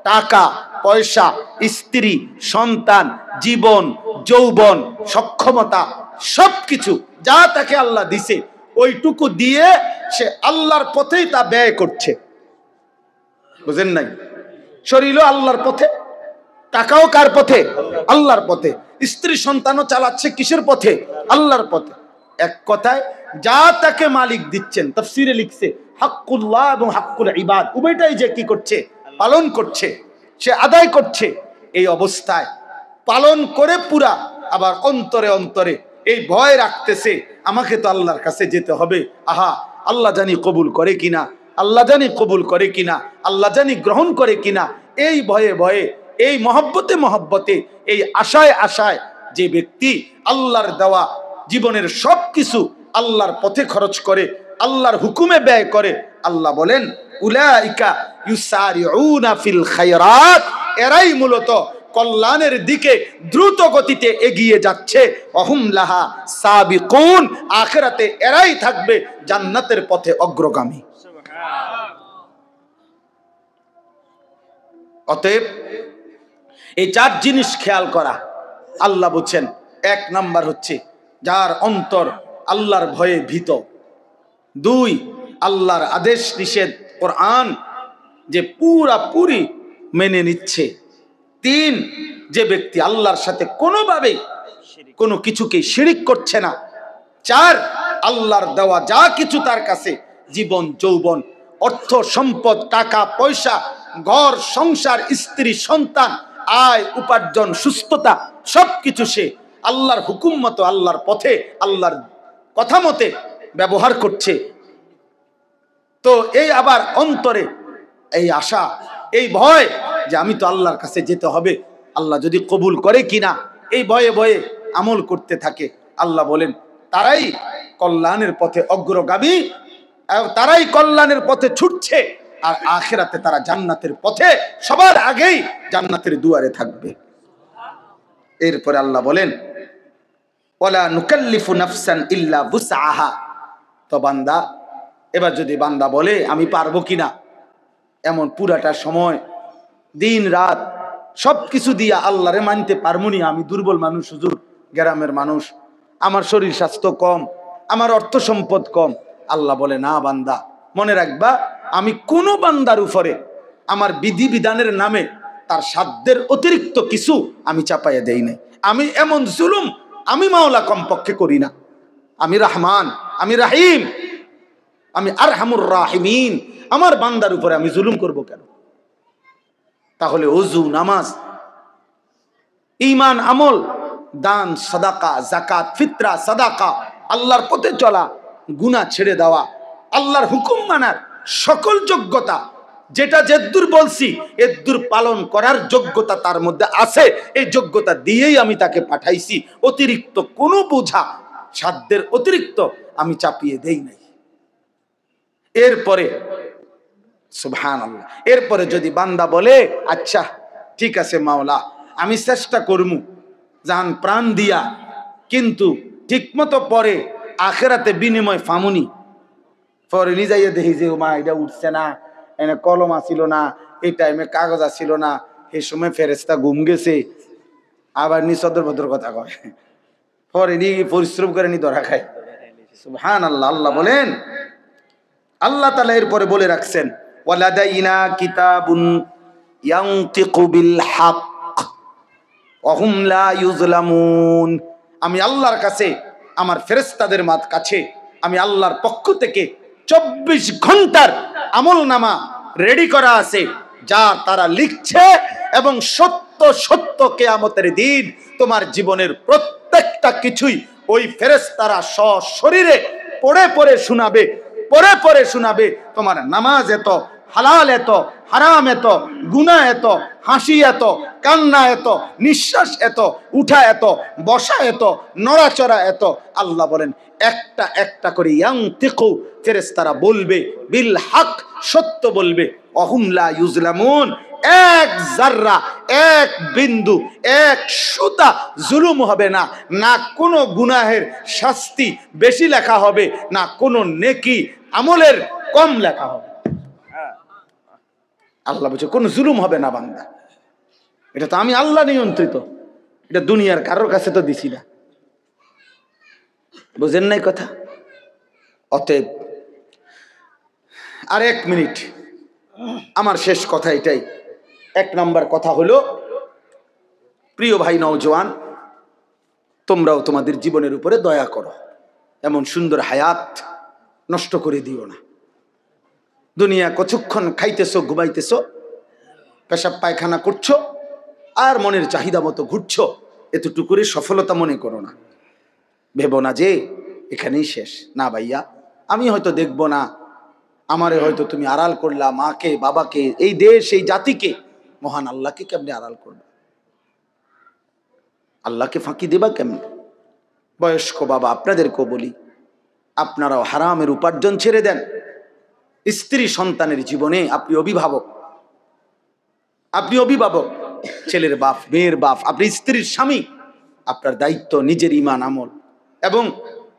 টাকা পয়সা, স্ত্রী, সন্তান, জীবন, যৌবন, সক্ষমতা, সবকিছু যা তাকে আল্লাহ দিছে, ওইটুকু দিয়ে সে আল্লাহর পথেই তা ব্যয় করছে। বুঝেন নাই? শরীরও আল্লাহর পথে, টাকাও কার পথে? আল্লাহর পথে। স্ত্রী সন্তানও চালাচ্ছে কিসের পথে? আল্লাহর পথে। এক কথায় যা তাকে মালিক দিচ্ছেন, তাফসীরে লিখছে হাক্কুল্লাহ এবং হাক্কুল ইবাদ, উভয়টাই যে কি করছে? পালন করছে, সে আদায় করছে। এই অবস্থায় পালন করে পুরা, আবার অন্তরে অন্তরে এই ভয় রাখতেছে আমাকে তো আল্লাহর কাছে যেতে হবে, আহা আল্লাহ জানি কবুল করে কিনা, আল্লাহ জানি কবুল করে কিনা, আল্লাহ জানি গ্রহণ করে কিনা। এই ভয়ে ভয়ে, এই মহব্বতে মহব্বতে, এই আশায় আশায় যে ব্যক্তি আল্লাহর দেওয়া জীবনের সবকিছু আল্লাহর পথে খরচ করে, আল্লাহর হুকুমে ব্যয় করে, আল্লাহ বলেন উলাইকা ইউসারিউনা ফিল খায়রাত, এরাই মূলত কল্যাণের দিকে দ্রুত গতিতে এগিয়ে যাচ্ছে। ওয়াহুম লাহা সাবিকুন, আখিরাতে এরাই থাকবে জান্নাতের পথে অগ্রগামী। অতএব এই 4 জিনিস খেয়াল করা। আল্লাহ বলছেন 1 নাম্বার হচ্ছে যার অন্তর আল্লাহর ভয়ে ভীত। 2, আল্লাহর আদেশ নিষেধ কোরআন যে পুরাপুরি মেনে নিচ্ছে। তিন, যে ব্যক্তি আল্লাহর সাথে কোনোভাবে কোনো কিছুকে শিরিক করছে না। চার, আল্লাহর দেওয়া যা কিছু তার কাছে, জীবন যৌবন, অর্থ সম্পদ, টাকা পয়সা, ঘর সংসার, স্ত্রী সন্তান, আয় উপার্জন, সুস্থতা, সবকিছু সে আল্লাহর হুকুম মতো, আল্লাহর পথে, আল্লাহর কথা মতে ব্যবহার করছে। তো এই আবার অন্তরে এই আশা, এই ভয় যে আমি তো আল্লাহর কাছে যেতে হবে, আল্লাহ যদি কবুল করে কিনা, এই ভয়ে ভয়ে আমল করতে থাকে। আল্লাহ বলেন তারাই কল্যাণের পথে অগ্রগামী, তারাই কল্যাণের পথে ছুটছে, আর আখিরাতে তারা জান্নাতের পথে সবার আগেই জান্নাতের দুয়ারে থাকবে। এরপরে আল্লাহ বলেন ওয়ালা নুকাল্লিফু নাফসান ইল্লা বুসআহা। তো বান্দা, এবার যদি বান্দা বলে আমি পারবো কিনা, এমন পুরাটা সময় দিন রাত সবকিছু দিয়া আল্লাহরে মানতে পারমুনি, আমি দুর্বল মানুষ, হুজুর গ্রামের মানুষ, আমার শরীর স্বাস্থ্য কম, আমার অর্থ সম্পদ কম। আল্লাহ বলে না বান্দা, মনে রাখবা আমি কোন বান্দার উপরে আমার বিধি বিধানের নামে তার সাধ্যের অতিরিক্ত কিছু আমি চাপাইয়া দেই নাই। আমি এমন জুলুম আমি মাওলা কমপক্ষে করি না। আমি রহমান, আমি রাহিম, আমি আরহামুর রাহিমিন। আমার বান্দার উপরে আমি জুলুম করব কেন? তাহলে ওযু, নামাজ, ঈমান, আমল, দান, সাদাকা, যাকাত, ফিতরা, সাদাকা, আল্লাহর পথে চলা, গুনাহ ছেড়ে দেওয়া, আল্লাহর হুকুম মানার সকল যোগ্যতা, যেটা যেদুর বলছি এদুর পালন করার যোগ্যতা তার মধ্যে আছে, এই যোগ্যতা দিয়েই আমি তাকে পাঠাইছি। অতিরিক্ত কোনো বোঝা, সাধ্যের অতিরিক্ত আমি চাপিয়ে দেই নাই। এরপরে সুবহানাল্লাহ, এরপরে যদি বান্দা বলে আচ্ছা ঠিক আছে মাওলা, আমি চেষ্টা করমু জান প্রাণ দিয়া, কিন্তু ঠিকমতো পরে আখিরাতে বিনিময় ফামুনি, পরে নিজাইয়া দেখি যে মা এটা উঠছে না, এনে কলম আসিল না, এই টাইমে কাগজ আসিল না, এই সময় ফেরেশতা ঘুম গেছে, আবার নি সদর ভদ্র কথা কয়, পরে নি পরিশ্রম করে নি ধরা খায়। সুবহানাল্লাহ। আল্লাহ বলেন, আল্লাহ তাআলা এরপরে বলে রাখছেন ওয়ালাদাইনা কিতাবুন ইয়ানতিকু বিল হক ওয়া হুম লা ইউজলামুন। আমি আল্লাহর কাছে, আমার ফেরেশতাদের কাছে আমি আল্লাহর পক্ষ থেকে 24 ঘন্টার আমলনামা রেডি করা আছে, যা তারা লিখছে, এবং সত্য সত্য কিয়ামতের দিন তোমার জীবনের প্রত্যেকটা কিছুই ওই ফেরেশতারা সশরীরে পড়ে পড়ে শোনাবে, পড়ে পড়ে শোনাবে। তোমার নামাজ এত, হালাল এত, হারাম এত, গুনাহ এত, হাসি এত, কান্না এত, নিঃশ্বাস এত, উঠা এত, বসা এত, নড়াচড়া এত। আল্লাহ বলেন একটা একটা করে ইয়ানতিকু, ফেরেশতারা বলবে, বিল হক, সত্য বলবে, অহুম লা ইউজলামুন, এক জাররা, এক বিন্দু, এক সুতা জুলুম হবে না, না কোনো গুনাহের শাস্তি বেশি লেখা হবে, না কোনো নেকি আমলের কম লেখা হবে। আল্লাহ বলছে কোনো জুলুম হবে না বান্দা। এটা তো আমি আল্লাহ নিয়ন্ত্রিত, এটা দুনিয়ার কারোর কাছে তো দিছি না। বুঝেন নাই কথা? অতএব আর 1 মিনিট, আমার শেষ কথা এটাই। 1 নম্বর কথা হলো, প্রিয় ভাই নওজোয়ান, তোমরাও তোমাদের জীবনের উপরে দয়া করো, এমন সুন্দর হায়াত নষ্ট করে দিও না। দুনিয়া কতক্ষণ খাইতেছো, ঘুমাইতেছো, পেশাব পায়খানা করছো, আর মনের চাহিদা মতো ঘুরছো, এতটুকুরে সফলতা মনে করো না। ভেবো না যে এখানেই শেষ। না ভাইয়া, আমি হয়তো দেখবো না, আমারে হয়তো তুমি আড়াল করলা, মাকে, বাবাকে, এই দেশ, এই জাতিকে, মহান আল্লাহকে কেমনে আড়াল করবে? আল্লাহকে ফাঁকি দেবা কেমনে? বয়স্ক বাবা, আপনাদেরকেও বলি, আপনারাও হারামের উপার্জন ছেড়ে দেন। স্ত্রী সন্তানের জীবনে আপনি অভিভাবক, আপনি অভিভাবক, ছেলের বাপ, মেয়ের বাপ, আপনি স্ত্রীর স্বামী। আপনার দায়িত্ব নিজের ঈমান আমল এবং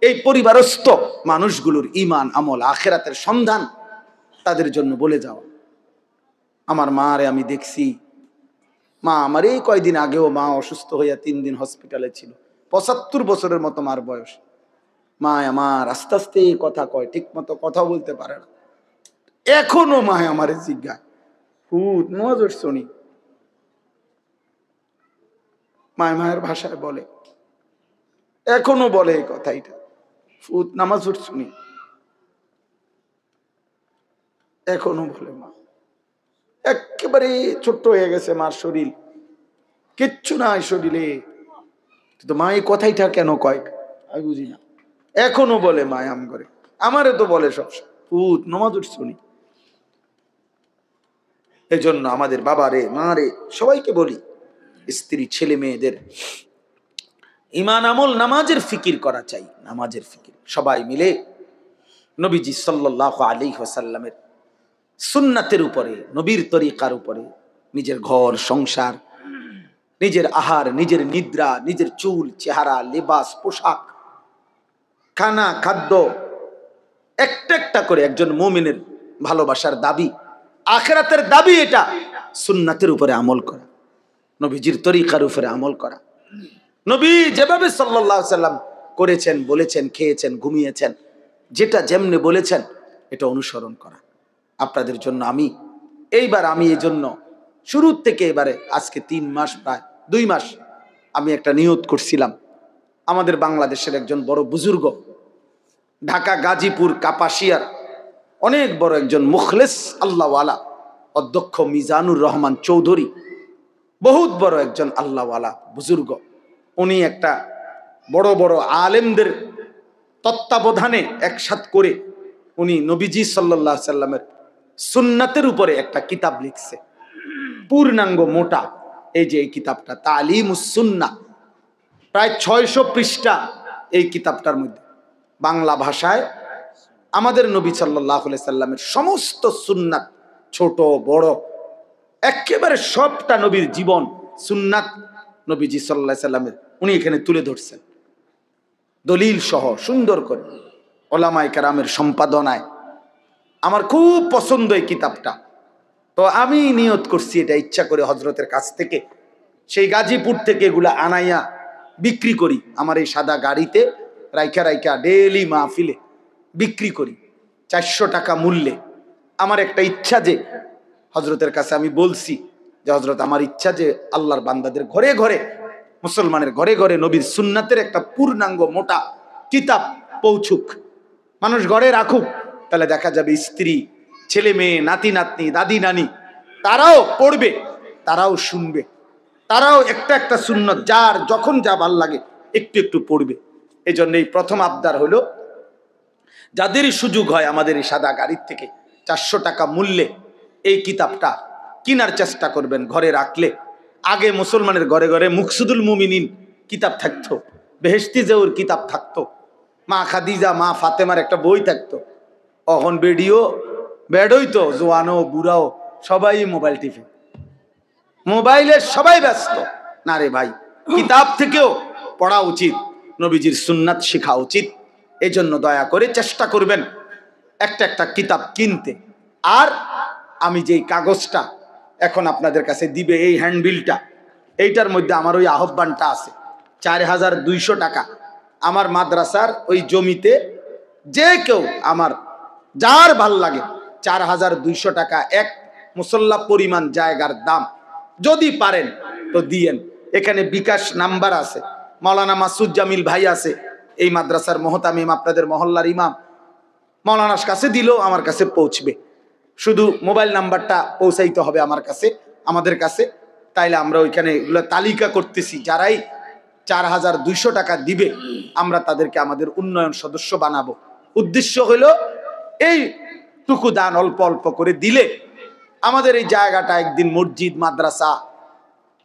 এই পরিবারস্থ মানুষগুলোর ঈমান আমল, আখিরাতের সন্ধান তাদের জন্য বলে যাওয়া। আমার মারে আমি দেখছি, মা আমার এই কয়দিন আগেও মা অসুস্থ হইয়া 3 দিন হসপিটালে ছিল। 75 বছরের মতো মার বয়স। মা আমার আস্তে আস্তে কথা কয়, ঠিক মতো কথাও বলতে পারে না। এখনো মা আমারে জিজ্ঞাসা, হুত নজর শুনি, মায় মায়ের ভাষায় বলে, এখনো বলে এই কথাইটা, ফুত নামাজ উঠছুনি, এখনো বলে। মা একেবারে ছোট্ট হয়ে গেছে, মার শরীর কিচ্ছু নাই শরীরে, তো মা এই কথাইটা কেন কয় আমি বুঝি না, এখনো বলে মায় আম করে। আমারে তো বলে সব, ফুত নামাজ উঠছুনি। এই জন্য আমাদের বাবা রে, মা রে, সবাইকে বলি, স্ত্রী ছেলে মেয়েদের ইমান আমল নামাজের ফিকির করা চাই, নামাজের ফিকির। সবাই মিলে নবীজি সাল্লাল্লাহু আলাইহি ওয়াসাল্লামের সুন্নাতের উপরে, নবীর তরিকার উপরে নিজের ঘর সংসার, নিজের আহার, নিজের নিদ্রা, নিজের চুল চেহারা, লেবাস পোশাক, খানা খাদ্য, একটা একটা করে একজন মুমিনের ভালোবাসার দাবি, আখিরাতের দাবি, এটা সুন্নাতের উপরে আমল করা, নবীজির তরিকার উপরে আমল করা। নবী যেভাবে সাল্লাল্লাহু আলাইহি ওয়াসাল্লাম করেছেন, বলেছেন, খেয়েছেন, ঘুমিয়েছেন, যেটা যেমনে বলেছেন এটা অনুসরণ করা। আপনাদের জন্য আমি এই জন্য শুরু থেকে এবারে আজকে 3 মাস, প্রায় 2 মাস আমি একটা নিয়ত করছিলাম। আমাদের বাংলাদেশের একজন বড় বুজুর্গ, ঢাকা গাজীপুর কাপাসিয়ার অনেক বড় একজন মুখলেস আল্লাহওয়ালা অধ্যক্ষ মিজানুর রহমান চৌধুরী, বহুত বড় একজন আল্লাহওয়ালা বুজুর্গ। উনি একটা বড় বড় আলেমদের তত্ত্বাবধানে একসাথ করে উনি নবীজি সাল্লাল্লাহু আলাইহি সাল্লামের সুন্নাতের উপরে একটা কিতাব লিখছে, পূর্ণাঙ্গ মোটা। এই যে এই কিতাবটা তালিমুস সুন্নাহ, প্রায় 600 পৃষ্ঠা এই কিতাবটার মধ্যে। বাংলা ভাষায় আমাদের নবী সাল্লাল্লাহু আলাইহি সাল্লামের সমস্ত সুন্নাত, ছোট বড় একেবারে সবটা নবীর জীবন সুন্নাত, নবীজি সাল্লাল্লাহু আলাইহি সাল্লামের উনি এখানে তুলে ধরছেন দলিল সহ সুন্দর করে, ওলামায়ে কেরামের সম্পাদনায়। আমার খুব পছন্দ এই কিতাবটা। তো আমি নিয়ত করছি এটা ইচ্ছা করে হযরতের কাছ থেকে, সেই গাজীপুর থেকে এগুলা আনাইয়া বিক্রি করি, আমার এই সাদা গাড়িতে রাইখা রাইখা ডেইলি মাহফিলে বিক্রি করি 400 টাকা মূল্যে। আমার একটা ইচ্ছা যে হযরতের কাছে আমি বলছি যে হযরত, আমার ইচ্ছা যে আল্লাহর বান্দাদের ঘরে ঘরে, মুসলমানের ঘরে ঘরে নবীর সুন্নাতের একটা পূর্ণাঙ্গ মোটা কিতাব পৌঁছুক, মানুষ ঘরে রাখুক, তাহলে দেখা যাবে স্ত্রী, ছেলে মেয়ে, নাতি নাতনি, দাদি নানি, তারাও পড়বে, তারাও শুনবে, তারাও একটা একটা সুন্নত যার যখন যা ভাল লাগে একটু একটু পড়বে। এই জন্য এই প্রথম আবদার হলো, যাদেরই সুযোগ হয় আমাদের এই সাদা গাড়ির থেকে 400 টাকা মূল্যে এই কিতাবটা কেনার চেষ্টা করবেন। ঘরে রাখলে, আগে মুসলমানের ঘরে ঘরে মুকসুদুল মুমিনিন কিতাব থাকতো, বেহেশতি জহুর কিতাব থাকতো, মা খাদিজা, মা ফাতেমার একটা বই থাকতো। এখন ভিডিও বেডই তো, জোয়ানো বুড়াও সবাই মোবাইল টিপে, মোবাইলে সবাই ব্যস্ত। না রে ভাই, কিতাব থেকেও পড়া উচিত, নবীজির সুন্নাত শেখা উচিত। এই জন্য দয়া করে চেষ্টা করবেন একটা একটা কিতাব কিনতে। আর আমি যেই কাগজটা এখন আপনাদের কাছে দিবে, এই হ্যান্ডবিলটা, এইটার মধ্যে আমার ওই আহ্বানটা আছে, 4200 টাকা আমার মাদ্রাসার ওই জমিতে যে কেউ, আমার যার ভাল লাগে, 4200 টাকা এক মুসল্লা পরিমাণ জায়গার দাম, যদি পারেন তো দিয়েন। এখানে বিকাশ নাম্বার আছে, মাওলানা মাসুদ জামিল ভাই আছে, এই মাদ্রাসার মোহতামিম, আপনাদের মহল্লার ইমাম, মাওলানার কাছে দিলেও আমার কাছে পৌঁছবে। শুধু মোবাইল নাম্বারটা পৌঁছাইতে হবে আমার কাছে, আমাদের কাছে। তাইলে আমরা ওইখানে এগুলো তালিকা করতেছি, যারাই 4200 টাকা দিবে আমরা তাদেরকে আমাদের উন্নয়ন সদস্য বানাবো। উদ্দেশ্য হলো এইটুকু দান অল্প অল্প করে দিলে আমাদের এই জায়গাটা একদিন মসজিদ, মাদ্রাসা,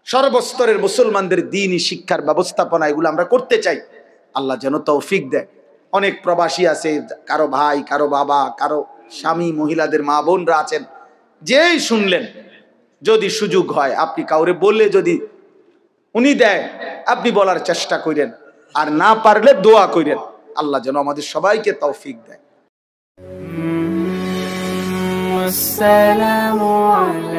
সর্বস্তরের মুসলমানদের দ্বীনি শিক্ষার ব্যবস্থাপনা, এগুলো আমরা করতে চাই। আল্লাহ যেন তৌফিক দেয়। অনেক প্রবাসী আছে, কারো ভাই, কারো বাবা, কারো স্বামী, মহিলাদের মা বোনরা আছেন, যেই শুনলেন, যদি সুযোগ হয় আপনি কাউরে বললে যদি উনি দেয়, আপনি বলার চেষ্টা করেন, আর না পারলে দোয়া করেন, আল্লাহ যেন আমাদের সবাইকে তৌফিক দেয়। আসসালামু আলাইকুম।